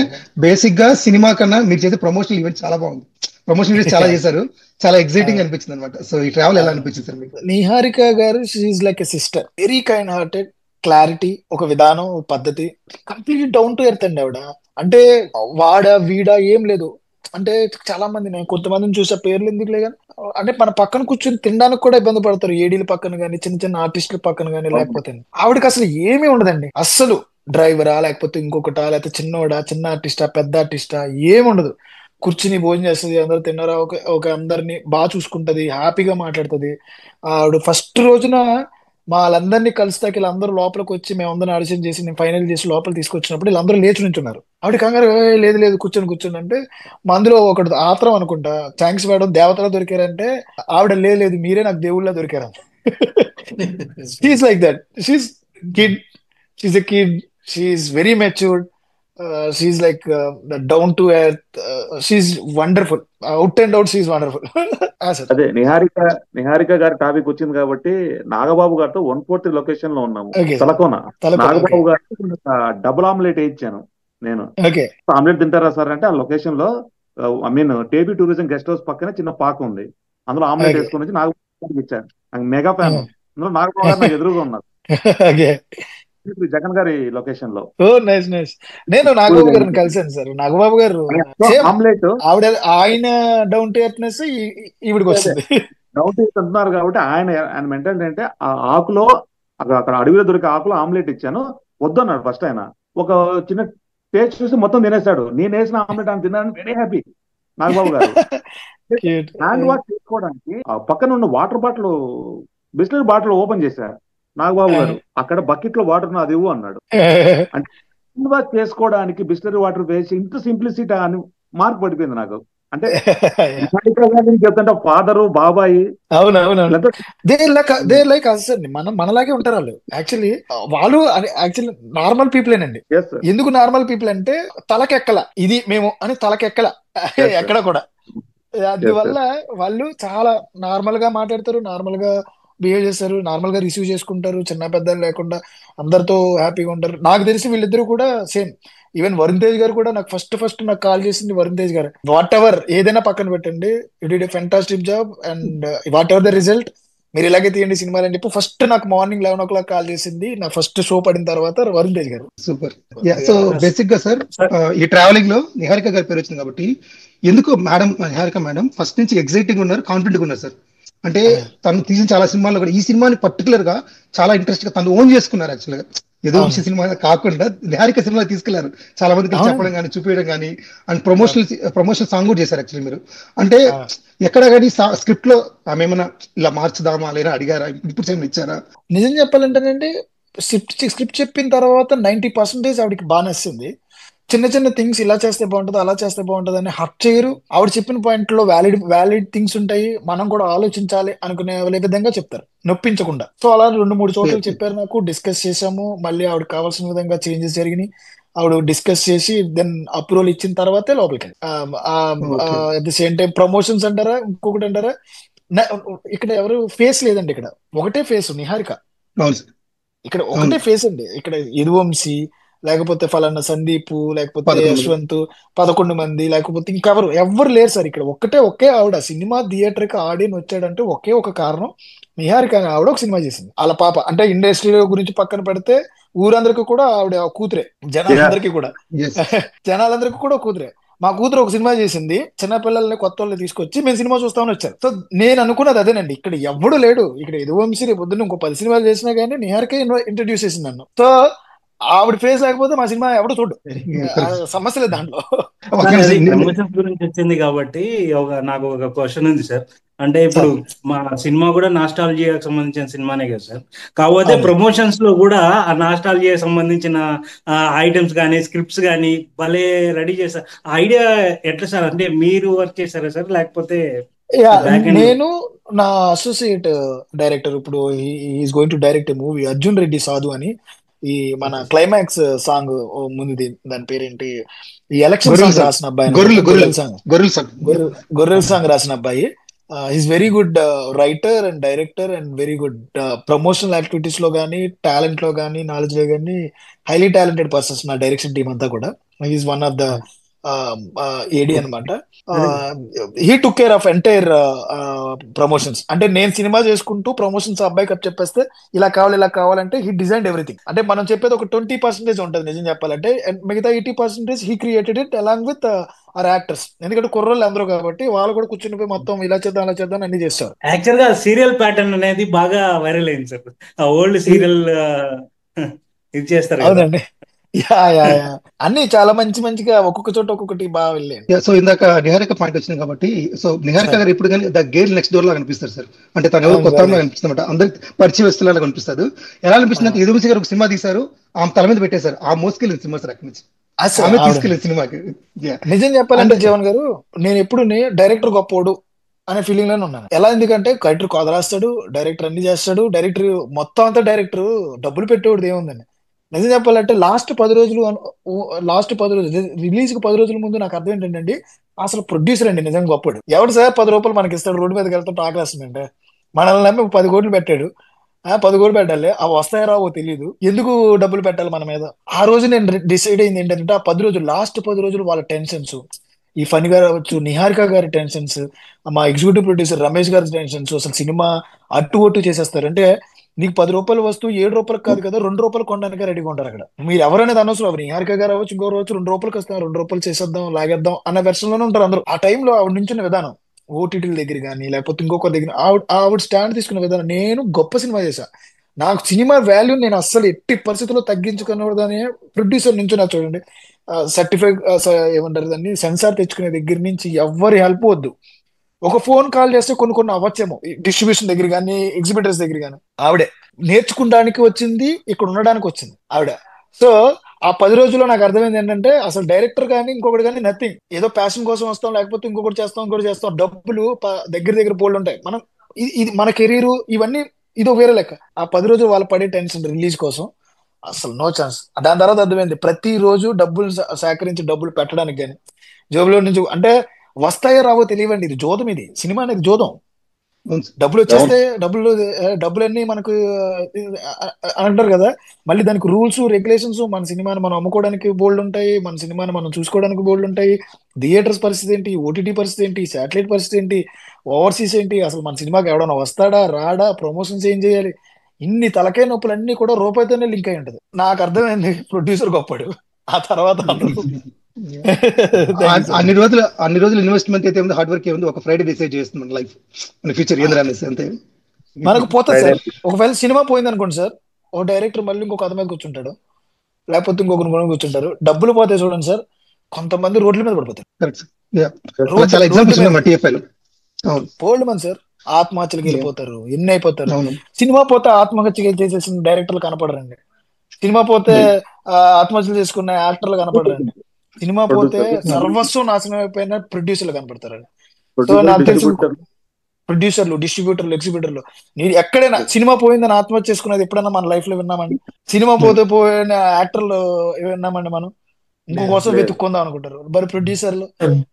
బేసిక్ గా సినిమా కన్నా మీరు చేసే ప్రమోషనల్ ఈవెంట్ చాలా బాగుంది, ప్రమోషన్ ఈవెంట్స్ చాలా చేశారు, చాలా ఎగ్జైటింగ్ అనిపించింది అనమాట. సో ఈ ట్రావెల్ ఎలా అనిపించింది సార్ మీకు? నిహారిక గారు she's like a sister, very kind hearted, clarity, ఒక విధానం, ఒక పద్ధతి, కంప్లీట్ డౌన్ టు ఎర్త్ అండి ఆవిడ. అంటే వీడా ఏం లేదు. అంటే చాలా మంది, నేను కొంతమందిని చూసే, పేర్లు ఎందుకులే కానీ, అంటే మన పక్కన కూర్చొని తినడానికి కూడా ఇబ్బంది పడతారు, ఏడీల పక్కన కానీ, చిన్న చిన్న ఆర్టిస్టుల పక్కన కానీ. లేకపోతే ఆవిడకి అసలు ఏమీ ఉండదండి అస్సలు. డ్రైవరా, లేకపోతే ఇంకొకటా, లేకపోతే చిన్నోడా, చిన్న ఆర్టిస్టా, పెద్ద ఆర్టిస్టా, ఏముండదు. కూర్చుని భోజనం చేస్తుంది, అందరు తిన్నారా, ఒక అందరిని బాగా చూసుకుంటది, హ్యాపీగా మాట్లాడుతుంది. ఆవిడ ఫస్ట్ రోజున మా వాళ్ళందరినీ కలిస్తాకి వీళ్ళందరూ లోపలికి వచ్చి మేమందరం ఆడిషన్ చేసి నేను ఫైనల్ చేసి లోపల తీసుకొచ్చినప్పుడు వీళ్ళందరూ లేచి నుంచున్నారు. ఆవిడ కంగారు, లేదు లేదు కూర్చొని అంటే, మా అందులో ఒకటి ఆత్రం అనుకుంటా, థ్యాంక్స్ మేడం దేవతలా దొరికారంటే, ఆవిడ లేదు మీరే నాకు దేవుళ్ళ దొరికారు. She's like that. She's a kid, she's very matured, she's like down to earth, she's wonderful, out and out she's wonderful. అదే నిహారిక గారి టాపిక్ వచ్చింది కాబట్టి, నాగబాబు గారితో 140 లొకేషన్ లో ఉన్నాము, తలకోన. నాగబాబు గారికి డబుల్ ఆమ్లెట్ వేయించాను నేను. ఆమ్లెట్ తింటారా సార్ అంటే, ఆ లొకేషన్ లో I mean TB tourism guest house పక్కనే చిన్న పాక ఉంది, అందులో ఆమ్లెట్ వేసుకుని వచ్చి నాగబాబు ఇచ్చాను. నాకు మెగా ఫ్యాన్. అందులో నాగబాబు గారు నాకు ఎదురుగా ఉన్నారు, జగన్ గారి లొకేషన్ లో. నేను నాగబాబు గారిని కలిసాను సార్. నాగబాబు గారు ఆమ్లెట్ ఆయన డౌన్ టు ఎర్త్నెస్ ఈవిడికి వస్తుంది. డౌన్ టు ఎర్త్ అంటున్నారు కాబట్టి ఆయన మెంటాలిటీ అంటే, ఆ ఆకులో అక్కడ అడవిలో దొరికే ఆకులో ఆమ్లెట్ ఇచ్చాను, వద్దన్నాడు ఫస్ట్. ఆయన ఒక చిన్న టేస్ట్ చూసి మొత్తం తినేస్తాడు. నేను వేసిన ఆమ్లెట్ ఆయన తిన్నాను, వెరీ హ్యాపీ. నాగబాబు గారు హ్యాండ్ వాష్ చేసుకోవడానికి పక్కన ఉన్న water bottle, Bisleri bottle open చేశారు నాగబాబు గారు. అక్కడ బకెట్ లో వాటర్ అది ఇవ్వు అన్నాడు. అంటే హ్యాండ్ వాష్ చేసుకోవడానికి బిస్లరీ వాటర్ వేసి ఇంత సింప్లిసిటీ అని మార్పు పడిపోయింది నాకు. అంటే చెప్తుంటే ఫాదరు, బాబాయి, మనలాగే ఉంటారు వాళ్ళు. వాళ్ళు నార్మల్ పీపులేనండి. ఎందుకు నార్మల్ పీపుల్ అంటే, తలకెక్కల ఇది మేము అని, తలకెక్కల ఎక్కడ కూడా. అందువల్ల వాళ్ళు చాలా నార్మల్ గా మాట్లాడతారు, నార్మల్ గా బిహేవ్ చేస్తారు, నార్మల్ గా రిసీవ్ చేసుకుంటారు, చిన్న పెద్దలు లేకుండా అందరితో హ్యాపీగా ఉంటారు. నాకు తెలిసి వీళ్ళిద్దరు కూడా సేమ్. ఈవెన్ వరుణ్ తేజ్ గారు కూడా నాకు ఫస్ట్ నాకు కాల్ చేసింది వరుణ్ తేజ్ గారు. వాట్ ఎవర్ ఏదైనా పక్కన పెట్టండి, you did a fantastic job and what ever the result, మీరు ఇలాగే తీయండి సినిమాలు అని చెప్పి ఫస్ట్ నాకు మార్నింగ్ 11 o'clock కాల్ చేసింది. నా ఫస్ట్ షో పడిన తర్వాత వరుణ్ తేజ్ గారు. సూపర్. సో బేసిక్ గా సార్, ఈ ట్రావెలింగ్ లో నిహారిక గారి పేరు వచ్చింది కాబట్టి, ఎందుకు మేడం నిహారిక మేడం ఫస్ట్ నుంచి ఎగ్జైటింగ్ ఉన్నారు, కాన్ఫిడెంట్ ఉన్నారు సార్? అంటే తను తీసిన చాలా సినిమాల్లో కూడా ఈ సినిమాని పర్టికులర్ గా చాలా ఇంట్రెస్ట్ గా తను ఓన్ చేసుకున్నారు. యాక్చువల్ గా ఏదో సినిమా కాకుండా నిహారిక సినిమా తీసుకెళ్లారు, చాలా మందికి చెప్పడం కానీ, చూపించడం కానీ, అండ్ ప్రమోషనల్ సాంగ్ కూడా చేశారు యాక్చువల్లీ మీరు. అంటే ఎక్కడ కానీ స్క్రిప్ట్ లో ఆమె ఏమైనా ఇలా మార్చుదామా లేదా అడిగారా, ఇప్పుడు ఏమైనా ఇచ్చారా? నిజం చెప్పాలంటేనండి, స్క్రిప్ట్ చెప్పిన తర్వాత 90% ఆవిడకి బాగా నచ్చింది. చిన్న చిన్న థింగ్స్ ఇలా చేస్తే బాగుంటుంది, అలా చేస్తే బాగుంటుంది అని హర్ట్ చేయరు. ఆవిడ చెప్పిన పాయింట్ లో వ్యాలిడ్ థింగ్స్ ఉంటాయి, మనం కూడా ఆలోచించాలి అనుకునే విధంగా చెప్తారు, నొప్పించకుండా. సో అలా 2-3 చోట్ల చెప్పారు నాకు, డిస్కస్ చేసాము. మళ్ళీ ఆవిడ కావాల్సిన విధంగా చేంజెస్ జరిగినాయి. ఆవిడ డిస్కస్ చేసి దెన్ అప్రూవల్ ఇచ్చిన తర్వాతే లోపలికి. At the same time promotions అంటారా, ఇంకొకటి అంటారా, ఇక్కడ ఎవరు ఫేస్ లేదండి, ఇక్కడ ఒకటే ఫేస్ నిహారిక. ఇక్కడ ఒకటే ఫేస్ అండి. ఇక్కడ యదువంశీ, లేకపోతే ఫలానా సందీప్, లేకపోతే యశ్వంత్, 11 మంది, లేకపోతే ఎవరు లేరు సార్. ఇక్కడ ఒకే ఆవిడ సినిమా థియేటర్ కి ఆడియన్ వచ్చాడంటే ఒకే ఒక కారణం, నిహారిక ఆవిడ ఒక సినిమా చేసింది. వాళ్ళ పాప. అంటే ఇండస్ట్రీ గురించి పక్కన పెడితే ఊరందరికీ కూడా ఆవిడ కూతురే, జనాలందరికీ కూడా కూతురే. మా కూతురు ఒక సినిమా చేసింది, చిన్నపిల్లల్ని కొత్త వాళ్ళని తీసుకొచ్చి మేము సినిమా చూస్తామని వచ్చారు. సో నేను అనుకున్నది అదేనండి, ఇక్కడ ఎవడు లేడు. ఇక్కడ యదువంశీ రేపు పొద్దున్న ఇంకో 10 సినిమాలు చేసినా కానీ నిహారికే ఇంట్రడ్యూస్ చేసింది నన్ను. సో ఆవిడ ఫేస్ లేకపోతే మా సినిమా ఎవడు చూడు, సమస్య లేదు దాంట్లో. ప్రమోషన్స్ గురించి వచ్చింది కాబట్టి నాకు ఒక క్వశ్చన్ ఉంది సార్. అంటే ఇప్పుడు సార్ మా సినిమా కూడా నాస్టాలజియాకి సంబంధించిన సినిమానే కదా సార్. కాకపోతే అవును ప్రమోషన్స్ లో కూడా ఆ నాస్టాలజియాకి సంబంధించిన ఐటమ్స్ కానీ స్క్రిప్ట్స్ కానీ భలే రెడీ చేశారు. ఆ ఐడియా ఎట్లా సార్? అంటే మీరు వర్క్ చేశారా సార్, లేకపోతే యా బ్యాక్ ఎండ్? నేను నా అసోసియేట్ డైరెక్టర్ ఇప్పుడు is going to direct movie Arjun Reddy సాధు అని ఈ మన ఓకే. క్లైమాక్స్ సాంగ్ ముందుది దాని పేరేంటి ఈ ఎలక్షన్ గొర్రెలు సాంగ్ సార్, రాసిన అబ్బాయి అనమాట గొర్రెలు గొర్రెలు గొర్రెల సాంగ్ గొర్రెలు సార్. గొర్రెల సాంగ్ రాసిన అబ్బాయి is very good writer and director and very good promotional activities లో కానీ టాలెంట్ లో కానీ నాలెడ్జ్ లో కానీ హైలీ టాలెంటెడ్ పర్సన్స్ నా డైరెక్షన్ టీమ్ అంతా కూడా is one of the AD అనమాట. He took care of entire promotions. అంటే నేను సినిమా చేసుకుంటూ ప్రమోషన్స్ అబ్బాయికి అప్ చెప్పేస్తే ఇలా కావాలి ఇలా కావాలంటే హీ డిజైన్ ఎవ్రీథింగ్. అంటే మనం చెప్పేది ఒక 20% ఉంటుంది నిజం చెప్పాలంటే, and మిగతా 80% he created it along with our actors. ఎందుకంటే కుర్రోళ్ళు అందరూ కాబట్టి వాళ్ళు కూడా కూర్చుని పోయి మొత్తం ఇలా చేద్దాం అలా చేద్దాం అన్ని చేస్తారు. యాక్చువల్ గా సీరియల్ ప్యాటర్న్ అనేది బాగా వైరల్ అయింది సార్. ఆ ఓల్డ్ సీరియల్ ఇది చేస్తారు కదా. అవునండి. యా యా యా అన్ని చాలా మంచి మంచిగా ఒక్కొక్క చోట ఒక్కొక్కటి బాగా వెళ్ళాయి. సో ఇందాక నిహారిక పాయింట్ వచ్చింది కాబట్టి, సో నిహారిక సార్ గారు ఇప్పుడు కానీ ద గేల్ నెక్స్ట్ డోర్ లాగా కనిపిస్తారు సార్. అంటే తను ఎవరు అవును కొత్త సార్ కనిపిస్తుంది అనమాట, అందరికి పరిచయం వస్తులాగా కనిపిస్తుంది. ఎలా అనిపిస్తుంది అంటే యదువంశి గారు ఒక సినిమా తీశారు, ఆమె తల మీద పెట్టేశారు, ఆ మోసుకెళ్ళింది సినిమా సార్ అక్కడి నుంచి, అసలు ఆమె ఆవిడ తీసుకెళ్ళింది సినిమాకి. నిజం అండ్ చెప్పాలంటే జీవన్ గారు నేను ఎప్పుడు డైరెక్టర్ గొప్పోడు అనే ఫీలింగ్ లోనే ఉన్నాను. ఎలా ఎందుకంటే డైరెక్టర్ కథ రాస్తాడు, డైరెక్టర్ అన్ని చేస్తాడు, డైరెక్టర్ మొత్తం అంతా డైరెక్టర్ డబ్బులు పెట్టేవాడు ఏముందండి. నిజం చెప్పాలంటే లాస్ట్ 10 రోజులు రిలీజ్ కి 10 రోజుల ముందు నాకు అర్థం ఏంటంటే అసలు ప్రొడ్యూసర్ అండి నిజంగా గొప్పడు. ఎవడు సార్ 10 రూపాయలు మనకి ఇస్తాడు రోడ్డు మీదకి వెళ్తాం ఆకలేస్తుందంటే, మనల్ని నమ్మి 10 కోట్లు పెట్టాడు. 10 కోట్లు పెట్టాలి, అవి వస్తాయో రావో తెలియదు, ఎందుకు డబ్బులు పెట్టాలి మన మీద. ఆ రోజు నేను డిసైడ్ అయింది ఏంటంటే ఆ 10 రోజులు లాస్ట్ 10 రోజులు వాళ్ళ టెన్షన్స్, ఈ ఫణి గారు అవ్వచ్చు, నిహారిక గారి టెన్షన్స్, మా ఎగ్జిక్యూటివ్ ప్రొడ్యూసర్ రమేష్ గారి టెన్షన్స్, అసలు సినిమా అట్టు ఒట్టు చేసేస్తారు. అంటే నీకు 10 రూపాయలు వస్తువు 7 రూపాయలకు కాదు కదా 2 రూపాయలు కొనడానికి రెడీగా ఉంటారు అక్కడ. మీరు ఎవరైనా అనవసరం, అవి నిహారిక గారు అవ్వచ్చు ఇంకో అవ్వచ్చు, 2 రూపాయలకి వస్తాం 2 రూపాయలు చేసేద్దాం లాగేద్దాం అన్న వెర్షన్ లోనే ఉంటారు అందరూ. ఆ టైంలో ఆవిడ నుంచిన విధానం ఓటీటీల దగ్గర కానీ లేకపోతే ఇంకొక దగ్గర ఆవిడ స్టాండ్ తీసుకున్న విధానం, నేను గొప్ప సినిమా చేశా, నాకు సినిమా వాల్యూ నేను అస్సలు ఎట్టి పరిస్థితుల్లో తగ్గించుకునేదాన్ని ప్రొడ్యూసర్ నుంచి నా చూడండి సర్టిఫైడ్ ఏమంటారు దాన్ని సెన్సార్ తెచ్చుకునే దగ్గర నుంచి ఎవ్వరి హెల్ప్ వద్దు. ఒక ఫోన్ కాల్ చేస్తే కొన్ని అవ్వచ్చేమో డిస్ట్రిబ్యూషన్ దగ్గర కానీ ఎగ్జిబిటర్స్ దగ్గర కానీ, ఆవిడే నేర్చుకోవడానికి వచ్చింది, ఇక్కడ ఉండడానికి వచ్చింది ఆవిడ. సో ఆ 10 రోజుల్లో నాకు అర్థమైంది ఏంటంటే అసలు డైరెక్టర్ కానీ ఇంకొకటి కానీ నథింగ్, ఏదో ప్యాషన్ కోసం వస్తాం లేకపోతే ఇంకొకటి చేస్తాం డబ్బులు దగ్గర బోల్డ్ ఉంటాయి. మనం ఇది మన కెరీర్ ఇవన్నీ ఇదో వేరే లెక్క. ఆ 10 రోజులు వాళ్ళు పడే టెన్షన్ రిలీజ్ కోసం అసలు నో ఛాన్స్. దాని తర్వాత అర్థమైంది ప్రతి రోజు డబ్బులు సేకరించి డబ్బులు పెట్టడానికి కానీ జోబులో నుంచి అంటే వస్తాయో రావో తెలియవండి. ఇది జోదం, ఇది సినిమా అనేది జోదం. డబ్బులు వచ్చేస్తే డబ్బులన్నీ మనకు అంటారు కదా, మళ్ళీ దానికి రూల్స్ రెగ్యులేషన్స్, మన సినిమాని మనం అమ్ముకోవడానికి బోల్డ్ ఉంటాయి, మన సినిమాని మనం చూసుకోవడానికి బోల్డ్ ఉంటాయి, థియేటర్స్ పరిస్థితి ఏంటి, ఓటీటీ పరిస్థితి ఏంటి, శాటిలైట్ పరిస్థితి ఏంటి, ఓవర్సీస్ ఏంటి, అసలు మన సినిమాకి ఎవడన్నా వస్తాడా రాడా, ప్రమోషన్స్ ఏం చేయాలి, ఇన్ని తలకాయ నొప్పులు అన్ని కూడా రూపాయితోనే లింక్ అయి ఉంటది. నాకు అర్థమైంది ప్రొడ్యూసర్ గొప్పడు. ఆ తర్వాత అన్ని రోజులు ఇన్వెస్ట్మెంట్ అయితే ఉంది, హార్డ్ వర్క్ ఏముంది, ఒక ఫ్రైడే డిసైడ్ చేస్తుంది మన లైఫ్, మన ఫ్యూచర్ ఏంద్రా అనేసి అంతే. మనకు పోతుంది సార్. ఒకవేళ సినిమా పోయింది అనుకోండి సార్, ఓ డైరెక్టర్ మళ్ళీ ఇంకొక కథ మీద కూర్చుంటాడు, లేకపోతే ఇంకొకరు కూడా కూర్చుంటారు. డబ్బులు పోతే చూడండి సార్, కొంతమంది రోడ్ల మీద పడిపోతారు. చాలా ఎగ్జాంపుల్స్ ఉన్నాయి TFI లో. పోల్డ్ మంది సార్ ఆత్మహత్యలకు వెళ్ళిపోతారు, ఎన్ని అయిపోతారు. సినిమా పోతే ఆత్మహత్య చేసేసిన డైరెక్టర్లు కనపడరండి, సినిమా పోతే ఆత్మహత్యలు చేసుకున్న యాక్టర్లు కనపడరండి, సినిమా పోతే సర్వస్వం నాశనం అయిపోయిన ప్రొడ్యూసర్లు కనపడతారండి. సో నాకు తెలిసి ప్రొడ్యూసర్లు, డిస్ట్రిబ్యూటర్లు, ఎగ్జిబ్యూటర్లు, మీరు ఎక్కడైనా సినిమా పోయిందని ఆత్మహత్య చేసుకున్నది ఎప్పుడైనా మన లైఫ్ లో విన్నామండి? సినిమా పోయిన యాక్టర్లు విన్నామండి మనం? ఇంకోకోసం వెతుక్కుందాం అనుకుంటారు మరి ప్రొడ్యూసర్లు.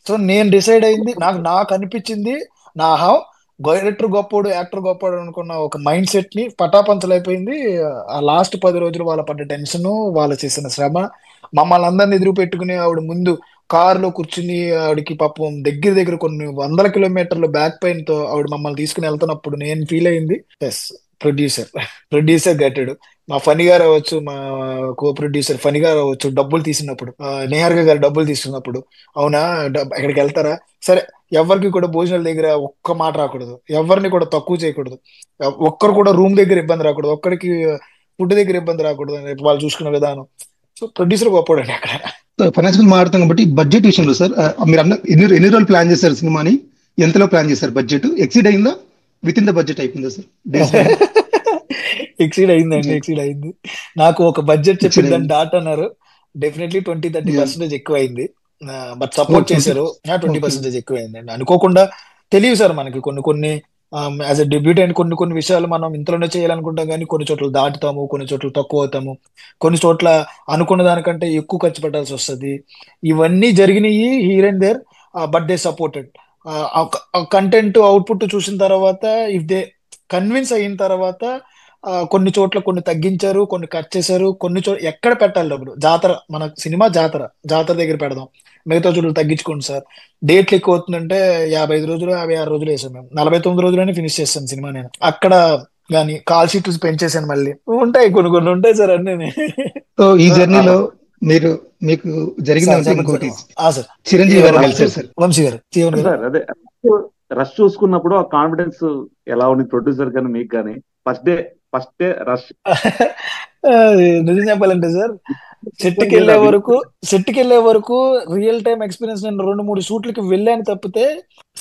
సో నేను డిసైడ్ అయింది, నాకు అనిపించింది, నా డైరెక్టర్ గొప్పోడు యాక్టర్ గొప్పోడు అనుకున్న ఒక మైండ్ సెట్ ని పటాపంచలైపోయింది. ఆ లాస్ట్ 10 రోజులు వాళ్ళ పడ్డ టెన్షన్, వాళ్ళు చేసిన శ్రమ, మమ్మల్ని అందరిని ఎదురు పెట్టుకుని ఆవిడ ముందు కారులో కూర్చుని ఆవిడకి పాపం దగ్గర కొన్ని 100 కిలోమీటర్లు బ్యాక్ పెయిన్ తో ఆవిడ మమ్మల్ని తీసుకుని వెళ్తున్నప్పుడు నేను ఫీల్ అయింది, ఎస్ ప్రొడ్యూసర్ గట్టాడు. మా ఫణి గారు అవ్వచ్చు, మా కో ప్రొడ్యూసర్ ఫణి గారు అవ్వచ్చు, డబ్బులు తీసినప్పుడు, నిహారిక గారు డబ్బులు తీసుకున్నప్పుడు, అవునా ఎక్కడికి వెళ్తారా సరే, ఎవరికి కూడా భోజనాల దగ్గర ఒక్క మాట రాకూడదు, ఎవరిని కూడా తక్కువ చేయకూడదు, ఒక్కరు కూడా రూమ్ దగ్గర ఇబ్బంది రాకూడదు, ఒక్కడికి ఫుడ్ దగ్గర ఇబ్బంది రాకూడదు అని వాళ్ళు చూసుకునే విధానం. సో ప్రొడ్యూసర్ గొప్పడండి అక్కడ. ఫైనాన్షియల్ మాట్లాడుతాం కాబట్టి బడ్జెట్ విషయంలో సార్ మీరు ఎన్ని రోజులు ప్లాన్ చేశారు సినిమాని, ఎంతలో ప్లాన్ చేశారు? బడ్జెట్ ఎక్సీడ్ అయిందా? విత్ ఇన్ ద బడ్జెట్ అయిపోయిందా సార్? ఎక్సీడ్ అయిందండి, ఎక్సీడ్ అయింది. నాకు ఒక బడ్జెట్ చెప్పి దాన్ని డాట్ అన్నారు. డెఫినెట్లీ 20-30% ఎక్కువ అయింది. బట్ సపోర్ట్ చేశారు. 20% ఎక్కువ అయిందండి. అనుకోకుండా తెలియదు సార్ మనకి కొన్ని యాజ్ ఎ డెబ్యూటెంట్ కొన్ని విషయాలు మనం ఇంట్లోనే చేయాలనుకుంటాం, కానీ కొన్ని చోట్ల దాటుతాము, కొన్ని చోట్ల తక్కువ అవుతాము, కొన్ని చోట్ల అనుకున్న దానికంటే ఎక్కువ ఖర్చు పెట్టాల్సి వస్తుంది. ఇవన్నీ జరిగినాయి here and there, but they supported. Content output చూసిన తర్వాత ఇఫ్ దే కన్విన్స్ అయిన తర్వాత కొన్ని చోట్ల కొన్ని తగ్గించారు, కొన్ని కట్ చేశారు, కొన్ని చోట్ల ఎక్కడ పెట్టాలి డబ్బులు, జాతర మన సినిమా జాతర దగ్గర పెడదాం, మిగతా చోట్ల తగ్గించుకోండి సార్. డేట్లు ఎక్కువ అవుతుందంటే 55 రోజులు 56 రోజులు వేసాం మేము. 49 రోజులనే ఫినిష్ చేస్తాను సినిమా నేను. అక్కడ కానీ కాల్ షీట్లు పెంచేసాను. మళ్ళీ ఉంటాయి కొన్ని ఉంటాయి సార్ అన్నీ. సో ఈ జర్నీలో మీకు జరిగిందంటే ఇంకోటి, చిరంజీవి గారు కలిసారు సార్. వంశీ గారు సార్ అదే రష్ చూసుకున్నప్పుడు ఆ కాన్ఫిడెన్స్ ఎలా ఉంది ప్రొడ్యూసర్ కానీ మీకు కానీ? ఫస్ట్ డే రష్ నిజం చెప్పాలంటే సార్, సెట్కి వెళ్ళే వరకు రియల్ టైమ్ ఎక్స్పీరియన్స్. నేను 2-3 షూట్లకి వెళ్ళాను తప్పితే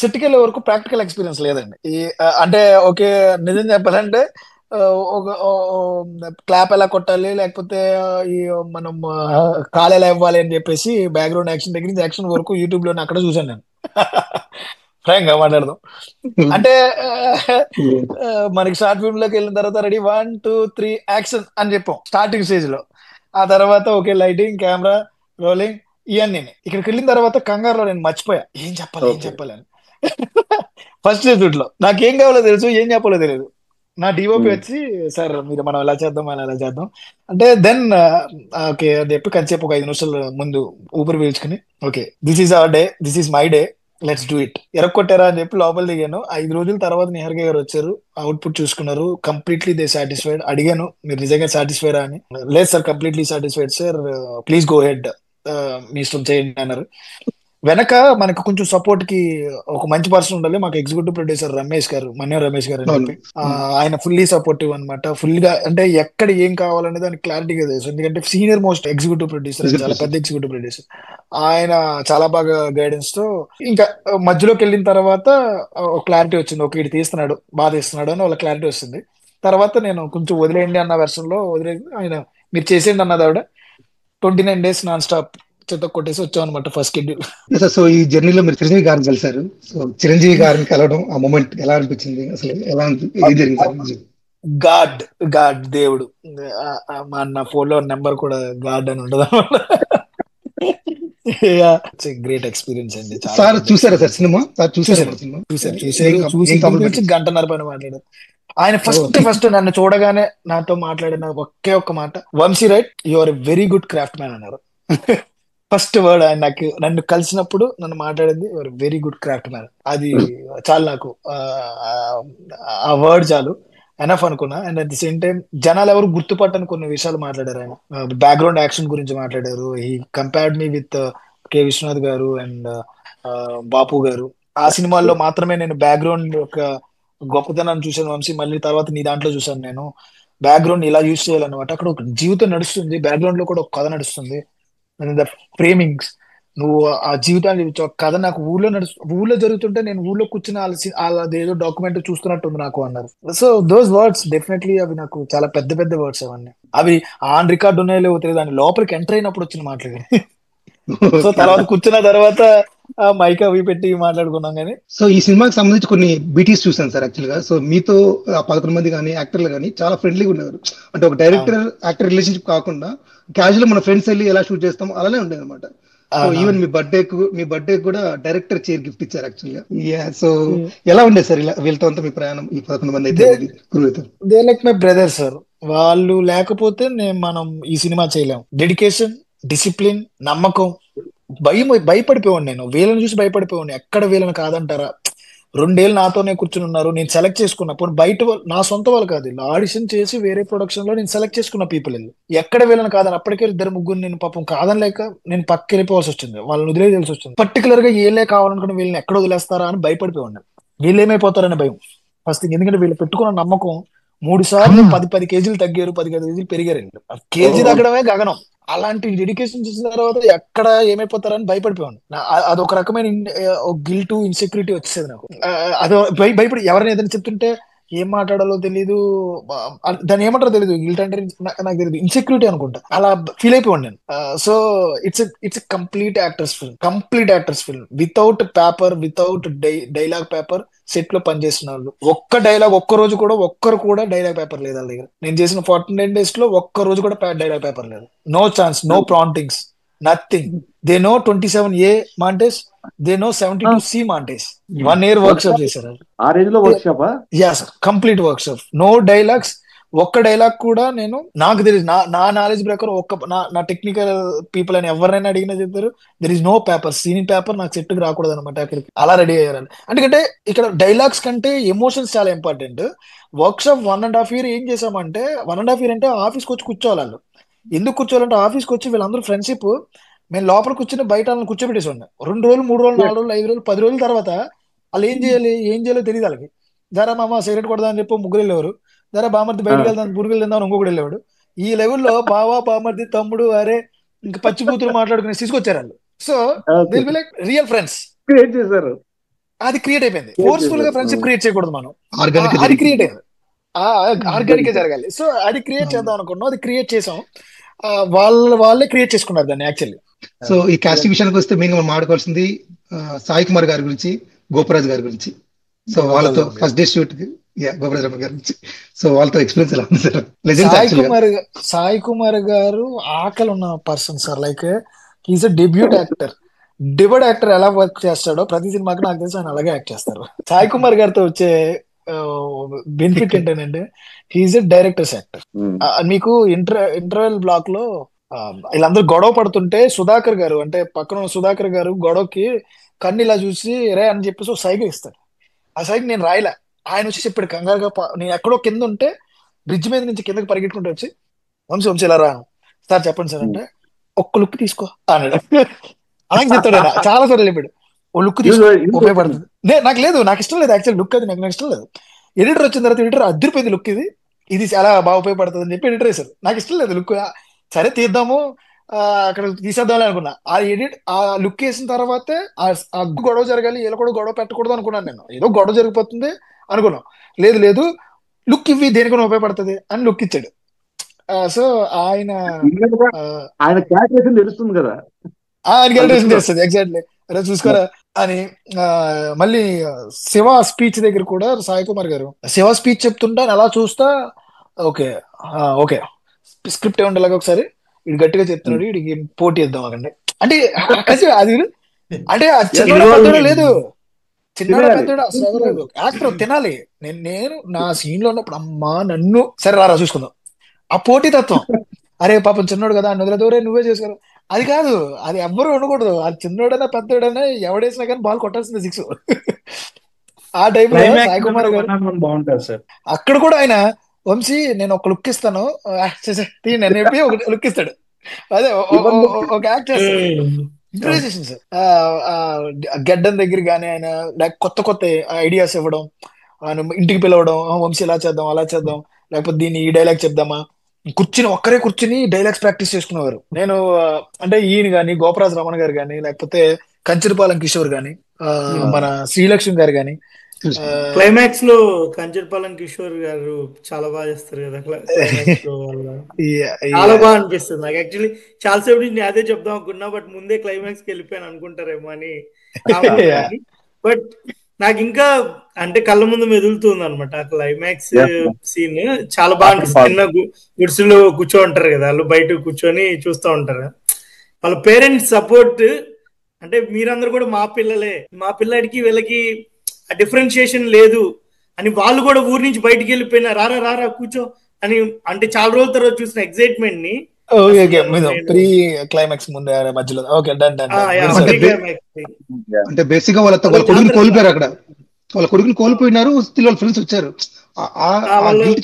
సెట్కి వెళ్ళే వరకు ప్రాక్టికల్ ఎక్స్పీరియన్స్ లేదండి. అంటే ఓకే, నిజం చెప్పాలంటే ఒక క్లాప్ ఎలా కొట్టాలి, లేకపోతే ఈ మనం కాలు ఎలా ఇవ్వాలి అని చెప్పేసి బ్యాక్గ్రౌండ్ యాక్షన్ దగ్గర నుంచి యాక్షన్ వరకు యూట్యూబ్ లో అక్కడ చూసాను నేను. ఫ్రాంక్ గా మాట్లాడదాం అంటే మనకి షార్ట్ ఫిల్మ్ లోకి వెళ్ళిన తర్వాత రెడీ 1, 2, 3 యాక్షన్ అని చెప్పాం స్టార్టింగ్ స్టేజ్ లో. ఆ తర్వాత ఓకే లైటింగ్, కెమెరా, రోలింగ్, ఇవన్నీ. ఇక్కడికి వెళ్ళిన తర్వాత కంగారులో నేను మర్చిపోయా ఏం చెప్పాలి అని. ఫస్ట్ షూట్ లో నాకేం కావాలో తెలుసు, ఏం చెప్పాలో తెలియదు. నా డిఓపి వచ్చి సార్ మనం ఎలా చేద్దాం అంటే దెన్ ఓకే అని చెప్పి కాసేపు ఒక 5 నిమిషాలు ముందు ఊపిరి పీల్చుకుని okay this is our day, this is my day, let's do it, ఎరక్కొట్టారా అని చెప్పి లోపల దిగాను. 5 రోజుల తర్వాత నిహారిక గారు వచ్చారు, అవుట్పుట్ చూసుకున్నారు, కంప్లీట్లీ దే సాటిస్ఫైడ్. అడిగాను మీరు నిజంగా సాటిస్ఫైడా అని. లేదు sir completely satisfied sir, please go ahead, మీ ఇష్టం చేయండి అన్నారు. వెనక మనకు కొంచెం సపోర్ట్ కి ఒక మంచి పర్సన్ ఉండాలి. మాకు ఎగ్జిక్యూటివ్ ప్రొడ్యూసర్ రమేష్ గారు అని చెప్పి ఆయన ఫుల్లీ సపోర్టివ్ అనమాట. ఫుల్ గా అంటే ఎక్కడ ఏం కావాలనేది దానికి క్లారిటీగా తెలుసు. ఎందుకంటే సీనియర్ మోస్ట్ ఎగ్జిక్యూటివ్ ప్రొడ్యూసర్, చాలా పెద్ద ఎగ్జిక్యూటివ్ ప్రొడ్యూసర్. ఆయన చాలా బాగా గైడెన్స్ తో ఇంకా మధ్యలోకి వెళ్ళిన తర్వాత క్లారిటీ వచ్చింది. ఓకే ఇది తీస్తున్నాడు, బాగా తీస్తున్నాడు అని వాళ్ళ క్లారిటీ వస్తుంది. తర్వాత నేను కొంచెం వదిలేయండి అన్న వెర్షన్ లో వదిలేయండి, ఆయన మీరు చేసేయండి అన్నది ఆవిడ. 29 days నాన్ స్టాప్ చెత్త కొట్టేసి వచ్చాం అనమాట ఫస్ట్ షెడ్యూల్. సో ఈ జర్నీలో మీరు చిరంజీవి గారిని కలిసారు. సో చిరంజీవి గారిని కలవడం ఆ మూమెంట్ ఎలా అనిపించింది అసలు? ఏం జరిగింది? గాడ్ దేవుడు. మా అన్న ఫోన్ లో నెంబర్ కూడా గాడ్ అని ఉండదు అనమాట. గ్రేట్ ఎక్స్పీరియన్స్ అండి. సార్ చూసారా సార్ సినిమా? చూసారు చూసి 1.5 గంటల పైన మాట్లాడారు. ఆయన ఫస్ట్ నన్ను చూడగానే నాతో మాట్లాడిన ఒకే ఒక్క మాట, Vamshi right you are a very good craftsman అన్నారు. ఫస్ట్ వర్డ్ ఆయన నన్ను కలిసినప్పుడు నన్ను మాట్లాడింది your very good craftsman. అది చాలు నాకు, ఆ వర్డ్ చాలు, ఎనఫ్ అనుకున్నా. And at the same time జనాలు ఎవరు గుర్తుపట్టని కొన్ని విషయాలు మాట్లాడారు. ఆయన బ్యాక్గ్రౌండ్ యాక్షన్ గురించి మాట్లాడారు. He compared me with K Vishwanath గారు అండ్ బాపు గారు. ఆ సినిమాల్లో మాత్రమే నేను బ్యాక్గ్రౌండ్ యొక్క గొప్పతనాన్ని చూశాను వంశీ. మళ్ళీ తర్వాత నీ దాంట్లో చూసాను నేను బ్యాక్గ్రౌండ్ ఇలా యూజ్ చేయాలన్నమాట. అక్కడ ఒక జీవితం నడుస్తుంది, బ్యాక్గ్రౌండ్ లో కూడా ఒక కథ నడుస్తుంది. ఫ్రేమింగ్స్, నువ్వు ఆ జీవితాన్ని కథ నాకు ఊళ్ళో జరుగుతుంటే నేను ఊళ్ళో కూర్చుని అదేదో డాక్యుమెంట్ చూస్తున్నట్టుంది నాకు అన్నారు. సో దోస్ వర్డ్స్ డెఫినెట్లీ అవి నాకు చాలా పెద్ద పెద్ద వర్డ్స్. అవన్నీ అవి ఆన్ రికార్డ్ ఉన్నాయో లేవో తెలియదు, దాని లోపలికి ఎంటర్ అయినప్పుడు వచ్చిన మాటలు. సో తర్వాత కూర్చున్న తర్వాత మైక్ అవి పెట్టి మాట్లాడుకున్నాం. కానీ సో ఈ సినిమాకి సంబంధించి కొన్ని బీటీస్ చూసాను సార్ యాక్చువల్ గా. సో మీతో 11 మంది కానీ యాక్టర్లు కానీ చాలా ఫ్రెండ్లీగా ఉన్నారు. అంటే ఒక డైరెక్టర్ యాక్టర్ రిలేషన్షిప్ కాకుండా క్యాజువల్ మన ఫ్రెండ్స్ వెళ్ళి ఎలా షూట్ చేస్తాం అలానే ఉండేది అనమాట. సో ఈవెన్ మీ బర్త్డే కూడా డైరెక్టర్ చైర్ గిఫ్ట్ ఇచ్చారు యాక్చువల్ గా. సో ఎలా ఉండేది సార్ ఇలా వీళ్ళతో అంతా మీ ప్రయాణం? ఈ 11 మంది అయితే they like my brother sir. వాళ్ళు లేకపోతే మనం ఈ సినిమా చేయలేం. డెడికేషన్, డిసిప్లిన్, నమ్మకం. భయపడిపోయాను నేను, వీళ్ళని చూసి భయపడిపోయాను. ఎక్కడ వీళ్ళని కాదంటారా? 2 ఏళ్ళు నాతోనే కూర్చుని ఉన్నారు. నేను సెలెక్ట్ చేసుకున్నప్పుడు బయట నా సొంత వాళ్ళు కాదు, ఆడిషన్ చేసి వేరే ప్రొడక్షన్ లో నేను సెలెక్ట్ చేసుకున్న పీపుల్ ఎక్కడ వీళ్ళని కాదని. అప్పటికే 2-3 నేను పాపం కాదనిలేక నేను పక్కకి వెళ్ళిపోవాల్సి వచ్చింది, వాళ్ళని వదిలేయాల్సి వచ్చింది. పర్టికులర్ గా వీళ్ళే కావాలనుకుని వీళ్ళని ఎక్కడ వదిలేస్తారా అని భయపడిపోయాను. వీళ్ళు ఏమైపోతారని భయం ఫస్ట్. ఎందుకంటే వీళ్ళు పెట్టుకున్న నమ్మకం 3 సార్లు 10 కేజీలు తగ్గారు, 10 కేజీలు పెరిగారు. కేజీ తగ్గడమే గగనం. అలాంటి డెడికేషన్ చూసిన తర్వాత ఎక్కడ ఏమైపోతారని భయపడిపోయాను. అదొక రకమైన గిల్ట్, ఇన్సెక్యూరిటీ వచ్చేది నాకు. అదో భయపడి ఎవరైనా ఏదైనా చెప్తుంటే ఏం మాట్లాడాలో తెలియదు, దాన్ని ఏమంటారో తెలియదు. గిల్ట్ అంటే నాకు తెలియదు, ఇన్సెక్యూరిటీ అనుకుంటా. అలా ఫీల్ అయిపోయాను నేను. So it's complete actors film without paper, without dialogue paper. Set లో పనిచేసిన వాళ్ళు ఒక్క డైలాగ్, ఒక్కరు కూడా డైలాగ్ పేపర్ లేదు వాళ్ళ దగ్గర. నేను చేసిన 49 days లో ఒక్క రోజు కూడా డైలాగ్ పేపర్ లేదు. No chance, no promptings, nothing. They know 27A montage, they know 72C montage. 1 year workshop చేశారు. ఆ రేంజ్ లో workshop? Complete workshop. No dialogues, ఒక్క డైలాగ్ కూడా. నేను నాకు తెలియదు, నా నాలెడ్జ్ ప్రకారం నా టెక్నికల్ పీపుల్ అని ఎవరైనా అడిగినా చెప్తారు, there is no paper. Scene paper నాకు సెట్ రాకూడదు అనమాట అక్కడికి. అలా రెడీ అయ్యారు. ఎందుకంటే ఇక్కడ డైలాగ్స్ కంటే ఎమోషన్స్ చాలా ఇంపార్టెంట్. వర్క్ షాప్ 1.5 year ఏం చేసామంటే, 1.5 year అంటే ఆఫీస్కి వచ్చి కూర్చోవాలి వాళ్ళు. ఎందుకు కూర్చోవాలంటే ఆఫీస్కి వచ్చి వీళ్ళందరూ ఫ్రెండ్షిప్, మేము లోపల కూర్చొని బయట వాళ్ళని కూర్చోబెట్టేసి ఉన్నాయి. 2 రోజులు, 3 రోజులు, 4 రోజులు, 5 రోజులు, 10 రోజుల తర్వాత వాళ్ళు ఏం చేయాలో తెలియదు వాళ్ళకి. జరా మామ సిగరెట్ కొడదామని చెప్పి ముగ్గురు వెళ్ళేవారు. జరా బామర్ది బయటకు వెళ్దాం, బురుగులు వెళ్దాం ఇంకొకటి వెళ్ళేవాడు. ఈ లెవెల్లో బావా, బామర్ది, తమ్ముడు, అరే ఇంకా పచ్చి కూతురు మాట్లాడుకుని తీసుకొచ్చారు వాళ్ళు. So they will be like real friends create చేశారు. అది క్రియేట్ అయిపోయింది. ఫోర్స్ఫుల్ గా ఫ్రెండ్షిప్ క్రియేట్ చేయకూడదు మనం, అది క్రియేట్ అయింది. ఆర్గానిక్ గా జరగాలి. సో అది క్రియేట్ చేద్దాం అనుకున్నాం, అది క్రియేట్ చేసాం. వాళ్ళే క్రియేట్ చేసుకున్నారు దాన్ని యాక్చువల్లీ. సో ఈ కాస్టింగ్ విషయానికి వస్తే మేము మాట్లాడుకోవాల్సింది సాయి కుమార్ గారి గురించి, గోపరాజ్ గారి గురించి. సో వాళ్ళతో ఫస్ట్ డే షూట్ గోపరాజ్ గారి గురించి, సో వాళ్ళతో ఎక్స్పీరియన్స్ ఎలా ఉంది సార్? సాయి కుమార్ గారు ఆకలి ఉన్న person sir. Like he's a debut actor. Debut actor ఎలా వర్క్ చేస్తాడో ప్రతి సినిమాకి నాకు తెలిసి ఆయన అలాగే యాక్ట్ చేస్తారు. సాయి కుమార్ గారితో వచ్చే బెనిఫిట్ ఏంటంటే హీఈస్ ఎ డైరెక్టర్స్ యాక్టర్. మీకు ఇంటర్వెల్ బ్లాక్ లో వీళ్ళందరూ గొడవ పడుతుంటే సుధాకర్ గారు, అంటే పక్కన సుధాకర్ గారు గొడవకి కన్ను ఇలా చూసి రే అని చెప్పేసి ఒక సైకిల్ ఇస్తాడు. ఆ సైకిల్ నేను రాయలే, ఆయన వచ్చి చెప్పాడు కంగారుగా. నేను ఎక్కడో కింద ఉంటే బ్రిడ్జ్ మీద నుంచి కిందకి పరిగెట్టుకుంటూ వచ్చి వంశీ ఇలా రా సార్, చెప్పండి సార్ అంటే, ఒక్క లుక్ తీసుకో అన్నాడు. అలాగే చెప్తాడు ఆయన, చాలా సార్లు చెప్పాడు. ఓ లుక్ తీసుకో ఉపయోగపడుతుంది. నాకు లేదు, నాకు ఇష్టం లేదు యాక్చువల్ లుక్, అది నాకు ఇష్టం లేదు. ఎడిటర్ వచ్చిన తర్వాత ఎడిటర్ అదిరిపోయింది లుక్, ఇది చాలా బాగా ఉపయోగపడుతుంది అని చెప్పి ఎడిటర్ వేశారు. నాకు ఇష్టం లేదు లుక్. సరే తీద్దాము, అక్కడ తీసేద్దాం అనుకున్నా. ఆ లుక్ వేసిన తర్వాతే ఆ గొడవ జరగాలి, వీళ్ళు కూడా గొడవ పెట్టకూడదు అనుకున్నాను నేను. ఏదో గొడవ జరిగిపోతుంది అనుకున్నాం. లేదు లుక్ ఇవి దేనికైనా ఉపయోగపడుతుంది అని లుక్ ఇచ్చాడు. సో ఆయన క్యారెక్టరైజేషన్ తెలుస్తుంది కదా, ఆయన క్యారెక్టరైజేషన్ చేస్తుంది ఎగ్జాక్ట్లీ. అరే చూసుకోరా అని. మళ్ళీ శివ స్పీచ్ దగ్గర కూడా సాయి కుమార్ గారు శివ స్పీచ్ చెప్తుంటే అలా చూస్తా, ఓకే స్క్రిప్ట్ ఏముండే ఒకసారి ఇది గట్టిగా చెప్తున్నాడు, వీడికి పోటీ ఇద్దాం అకండి అంటే అది. అంటే చిన్న పెద్దోడు లేదు, చిన్న పెద్దోడు అసలు ఎవరు యాక్టర్ తినాలి. నేను నా సీన్ లో ఉన్నప్పుడు అమ్మా నన్ను సరే రారా చూసుకుందాం, ఆ పోటీ తత్వం. అరే పాపం చిన్నోడు కదా, వదిలేదోరే నువ్వే చేసుకోరు, అది కాదు, అది ఎవ్వరు ఉండకూడదు. అది చిన్నోడైనా పెద్దోడైనా ఎవడేసినా కానీ బాల్ కొట్టాల్సింది 6. ఆ టైంలో సాయి కుమార్ గారు బాగుంటారు సార్. అక్కడ కూడా ఆయన వంశీ నేను ఒక లుక్ ఇస్తాను అని చెప్పి ఒక లుక్ ఇస్తాడు. అదే ఒక యాక్ట్ చేస్తాడు. Improvisation sir. గడ్డం దగ్గర కానీ ఆయన లైక్ కొత్త ఐడియాస్ ఇవ్వడం, ఇంటికి పిలవడం, వంశీ ఇలా చేద్దాం అలా చేద్దాం, లేకపోతే దీన్ని ఈ డైలాగ్ చెప్దామా, ఒక్కరే కూర్చుని డైలాగ్స్ ప్రాక్టీస్ చేసుకునేవారు. నేను అంటే ఈయన గాని, గోపరాజ్ రమణ గారు గాని, లేకపోతే కంచరపాలెం కిషోర్ గాని, మన శ్రీలక్ష్మి గారు గాని. క్లైమాక్స్ లో కంచరపాలెం కిషోర్ గారు చాలా బాగా చేస్తారు కదా, చాలా బాగా అనిపిస్తుంది నాకు. యాక్చువల్లీ చాలాసేపు నేను అదే చెప్దాం అనుకున్నా, బట్ ముందే క్లైమాక్స్ కి వెళ్ళిపోయాను అనుకుంటారేమో అని. బట్ నాకు ఇంకా అంటే కళ్ళ ముందు మెదులుతుంది అనమాట ఆ క్లైమాక్స్ సీన్. చాలా బాగా అనిపిస్తుంది. చిన్న గుడిసెలో కూర్చో ఉంటారు కదా వాళ్ళు, బయట కూర్చొని చూస్తూ ఉంటారు. వాళ్ళ పేరెంట్స్ సపోర్ట్ అంటే మీరందరూ కూడా మా పిల్లలే, మా పిల్లాడికి వీళ్ళకి డిఫరెన్షియేషన్ లేదు అని వాళ్ళు కూడా ఊరి నుంచి బయటికి వెళ్ళిపోయినా రారా కూర్చో అని. అంటే చాలా రోజుల తర్వాత చూసిన ఎక్సైట్మెంట్ ని ప్రీ క్లైమాక్స్ ముందు మధ్యలో అంటే బేసిక్ గా వాళ్ళ కొడుకుని కోల్పోయారు అక్కడ, వాళ్ళ కొడుకుని కోల్పోయినారు, స్టిల్ వాళ్ళ ఫ్రెండ్స్ వచ్చారు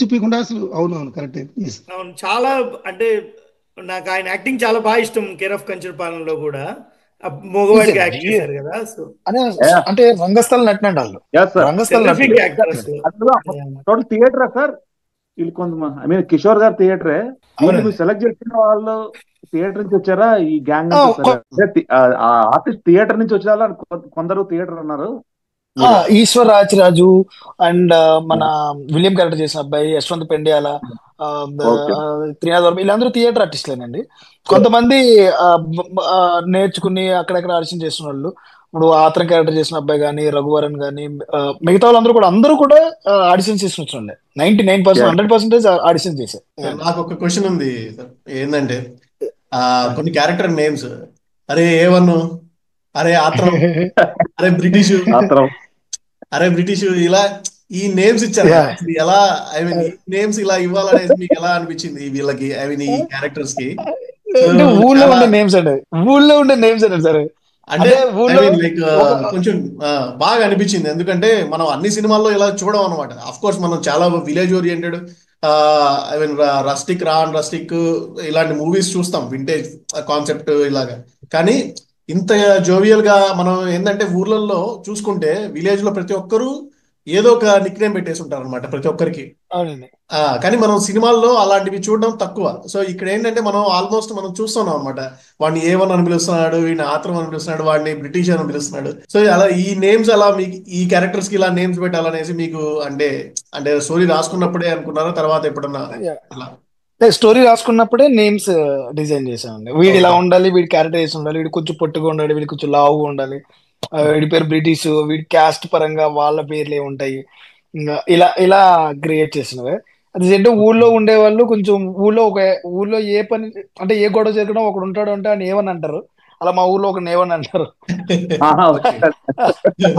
చూపించకుండా అసలు. అవును కరెక్ట్. అవును, చాలా అంటే నాకు ఆయన యాక్టింగ్ చాలా బాగా ఇష్టం. కేర్ ఆఫ్ కంచరపాలెంలో కూడా మగవాడికి యాక్ట్ చేశారు కదా, అంటే రంగస్థలం నటినండి వాళ్ళు. రంగస్థలం టోటల్ థియేటర్ సార్, వీళ్ళు కొంత ఐ మీన్ కిషోర్ గారు థియేటరే, వీళ్ళు మీరు సెలెక్ట్ చేసిన వాళ్ళు థియేటర్ నుంచి వచ్చారా, ఈ గ్యాంగ్ నుంచి వచ్చారా? ఆర్టిస్ట్ థియేటర్ నుంచి వచ్చే వాళ్ళు కొందరు థియేటర్ అన్నారు. ఈశ్వర్ రాజ్ అండ్ మన విలియం క్యారెక్టర్ చేసిన అబ్బాయి యశ్వంత్ పెండ్యాల, త్రినాథ్ వర్మ, వీళ్ళందరూ థియేటర్ ఆర్టిస్టులేనండి. కొంతమంది నేర్చుకుని అక్కడెక్కడ ఆడిషన్ చేసిన వాళ్ళు, ఇప్పుడు ఆత్రం క్యారెక్టర్ చేసిన అబ్బాయి కానీ, రఘువరన్ కానీ, మిగతా వాళ్ళందరూ కూడా ఆడిషన్ చేసిన వచ్చిన 99%, 100% ఆడిషన్ చేశారు. నాకు ఒక క్వశ్చన్ ఉంది ఏంటంటే, కొన్ని క్యారెక్టర్ నేమ్స్, అరే A1, అరే ఆత్రం, అరే బ్రిటిష్ ఇలా ఈ నేమ్స్ ఇచ్చారు. ఎలా ఐ మీన్ ఈ నేమ్స్ ఇలా ఇవ్వాలనేసి మీకు ఎలా అనిపించింది వీళ్ళకి, ఐ మీన్ ఈ క్యారెక్టర్స్ కి? ఊళ్ళో ఉండే నేమ్స్ అండి సరే, అంటే లైక్ కొంచెం బాగా అనిపించింది. ఎందుకంటే మనం అన్ని సినిమాల్లో ఇలా చూడం అనమాట. అఫ్ కోర్స్ మనం చాలా village oriented, I mean rustic ఇలాంటి మూవీస్ చూస్తాం, వింటేజ్ కాన్సెప్ట్ ఇలాగా. కానీ ఇంత జోవియల్ గా మనం ఏంటంటే ఊర్లలో చూసుకుంటే విలేజ్ లో ప్రతి ఒక్కరు ఏదో ఒక నిక్ నేమ్ పెట్టేసి ఉంటారు అనమాట ప్రతి ఒక్కరికి. కానీ మనం సినిమాల్లో అలాంటివి చూడడం తక్కువ. సో ఇక్కడ ఏంటంటే మనం ఆల్మోస్ట్ మనం చూస్తున్నాం అనమాట, వాడిని A1 అని పిలుస్తున్నాడు, వీడిని ఆత్రం అని పిలుస్తున్నాడు, వాడిని బ్రిటిష్ అని పిలుస్తున్నాడు. సో అలా ఈ నేమ్స్ అలా మీకు ఈ క్యారెక్టర్స్ కి ఇలా నేమ్స్ పెట్టాలనేసి మీకు అంటే స్టోరీ రాసుకున్నప్పుడే అనుకున్నారా, తర్వాత ఎప్పుడన్నా? స్టోరీ రాసుకున్నప్పుడే నేమ్స్ డిజైన్ చేసామండి. వీడు ఇలా ఉండాలి, వీడి క్యారెక్టరైజేషన్ ఉండాలి, వీడు కొంచెం పొట్టుగా ఉండాలి, వీడి కొంచెం లావుగా ఉండాలి, వీడి పేరు బ్రిటిష్, వీడి క్యాస్ట్ పరంగా వాళ్ళ పేర్లు ఏముంటాయి, ఇలా క్రియేట్ చేసినవే. అది ఊళ్ళో ఉండేవాళ్ళు కొంచెం ఊళ్ళో ఏ పని అంటే ఏ గొడవ జరగడం ఒకడు ఉంటాడు అంటే ఆయన ఏమని అంటారు, అలా మా ఊర్లో ఒక నేవని అంటారు.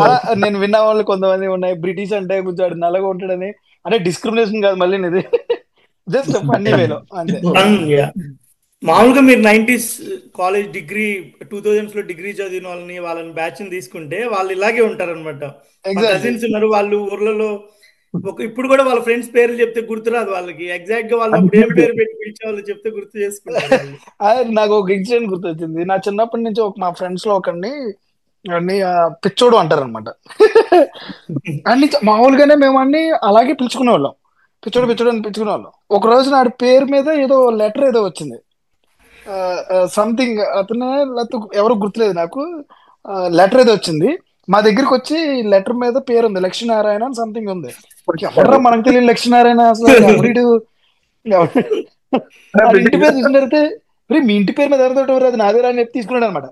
అలా నేను విన్న వాళ్ళు కొంతమంది ఉన్నాయి. బ్రిటిష్ అంటే కొంచెం నల్లగా ఉంటాడని, అంటే డిస్క్రిమినేషన్ కాదు మళ్ళీ ఇది, జస్ట్ ఫన్నీ వేలో అంతే. మామూలుగా మీరు 90s కాలేజ్ డిగ్రీ 2000s లో డిగ్రీ చదివిన వాళ్ళని బ్యాచ్ తీసుకుంటే వాళ్ళు ఇలాగే ఉంటారు అనమాట. కజిన్స్ ఉన్నారు వాళ్ళు ఊర్లలో, ఇప్పుడు కూడా వాళ్ళ ఫ్రెండ్స్ పేర్లు చెప్తే గుర్తురాదు వాళ్ళకి, ఎగ్జాక్ట్ గా వాళ్ళు అప్పుడు ఏం పేరు పెట్టి పిలిచే వాళ్ళు చెప్తే గుర్తు చేసుకుంటారు. నాకు ఒక ఇన్సిడెంట్ గుర్తొచ్చింది. నా చిన్నప్పటి నుంచి మా ఫ్రెండ్స్ లో ఒకరిని పిచ్చోడు అంటారు అనమాట. అన్ని మామూలుగానే మేము అన్ని అలాగే పిలుచుకునే వాళ్ళం, పిచ్చోడు అని పిలుచుకునే వాళ్ళం. ఒక రోజు నాడి పేరు మీద ఏదో లెటర్ ఏదో వచ్చింది, సంథింగ్ అతను ఎవరు గుర్తులేదు నాకు, లెటర్ ఏదో వచ్చింది. మా దగ్గరికి వచ్చి లెటర్ మీద పేరు ఉంది లక్ష్మీనారాయణ అని సంథింగ్ ఉంది. ఎవడరా మనకు తెలియదు లక్ష్మీనారాయణ అసలు, ఎవరిడు ఇంటి పేరు తీసుకుంటే మీ ఇంటి పేరు మీద ఎవరితో అది నాదే అని చెప్పి తీసుకున్నాడు అనమాట.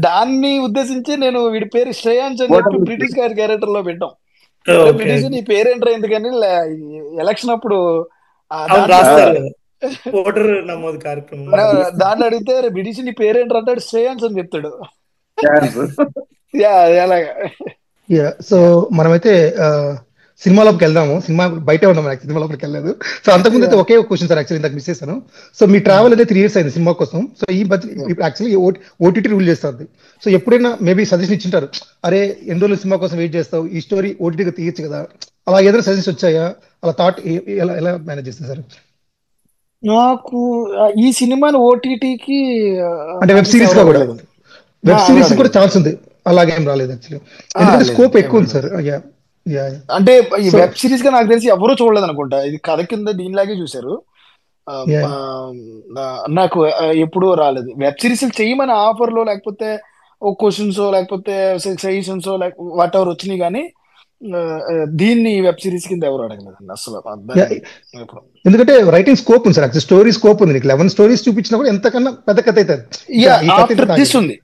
దాన్ని ఉద్దేశించి నేను వీడి పేరు శ్రేయాంశ్ అని చెప్పి బ్రిటిష్ గారి క్యారెక్టర్ లో పెట్టాం. బ్రిటిష్ నీ పేరేంట్రా ఎందుకని ఎలక్షన్ అప్పుడు దాన్ని అడిగితే బ్రిటిష్ నీ పేరేంట్రా అంటాడు, శ్రేయాంశ్ అని చెప్తాడు. సో మనమైతే సినిమాలోకి వెళ్దాము. సినిమా బయటే ఉన్నాం, సినిమా లోపలికి వెళ్ళలేదు. సో అంతకుముందు అయితే ఒకే క్వశ్చన్ సార్, యాక్చువల్లీ ఇంతకు మిస్ చేశాను. సో మీ ట్రావెల్ అయితే 3 years అయింది సినిమా కోసం. సో ఈ ఇప్పుడు యాక్చువల్లీ OTT రూల్ చేస్తుంది. సో ఎప్పుడైనా మేబీ సజెషన్ ఇచ్చింటారు, అరే ఎన్ని రోజులు సినిమా కోసం వెయిట్ చేస్తావు, ఈ స్టోరీ OTTగా తీయచ్చు కదా, అలా ఏదైనా సజెషన్ వచ్చాయా? అలా థాట్ ఎలా మేనేజ్ చేస్తుంది సార్? నాకు ఈ సినిమాని OTTకి అంటే వెబ్ సిరీస్ గా కూడా, వెబ్ సిరీస్ కూడా ఛాన్స్ ఉంది, అలాగేం రాలేదు యాక్చువల్లీ, ఎందుకంటే స్కోప్ ఎక్కువ ఉంది సార్. అంటే ఈ వెబ్ సిరీస్ గా నాకు తెలిసి ఎవరూ చూడలేదు అనుకుంటా, ఇది కథ కింద దీనిలాగే చూసారు. నాకు ఎప్పుడూ రాలేదు వెబ్ సిరీస్ చేయమని ఆఫర్లో, లేకపోతే క్వశ్చన్స్ లేకపోతే సజెషన్స్ వాట్ ఎవర్ వచ్చినాయి, కానీ దీన్ని వెబ్ సిరీస్ కింద ఎవరు అడగలేదండి అసలు. ఎందుకంటే రైటింగ్ స్కోప్ ఉంది సార్, స్టోరీ స్కోప్ ఉంది. 11 stories చూపించినా కూడా ఎంతకన్నా పెద్ద కథ అవుతుంది.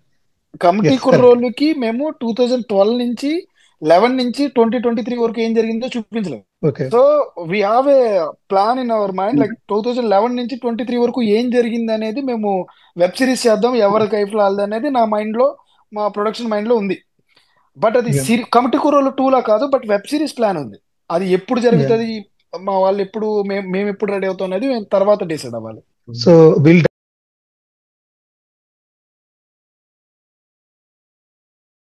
కమిటీ కుర్రోళ్ళకి మేము 2012 నుంచి 11 నుంచి 2023 వరకు ఏం జరిగిందో చూపించలేదు. So we have a plan in our mind, like 2011 నుంచి 23 వరకు ఏం జరిగింది అనేది మేము వెబ్ సిరీస్ చేద్దాం, ఎవరి కైఫ్ లాల్ది అనేది నా మైండ్ లో, మా ప్రొడక్షన్ మైండ్ లో ఉంది. బట్ అది కమిటీ కుర్రోళ్ళు 2 లా కాదు, బట్ వెబ్ సిరీస్ ప్లాన్ ఉంది. అది ఎప్పుడు జరుగుతుంది, మా వాళ్ళు ఎప్పుడు, మేము ఎప్పుడు రెడీ అవుతాం అనేది తర్వాత డిసైడ్ అవ్వాలి. సో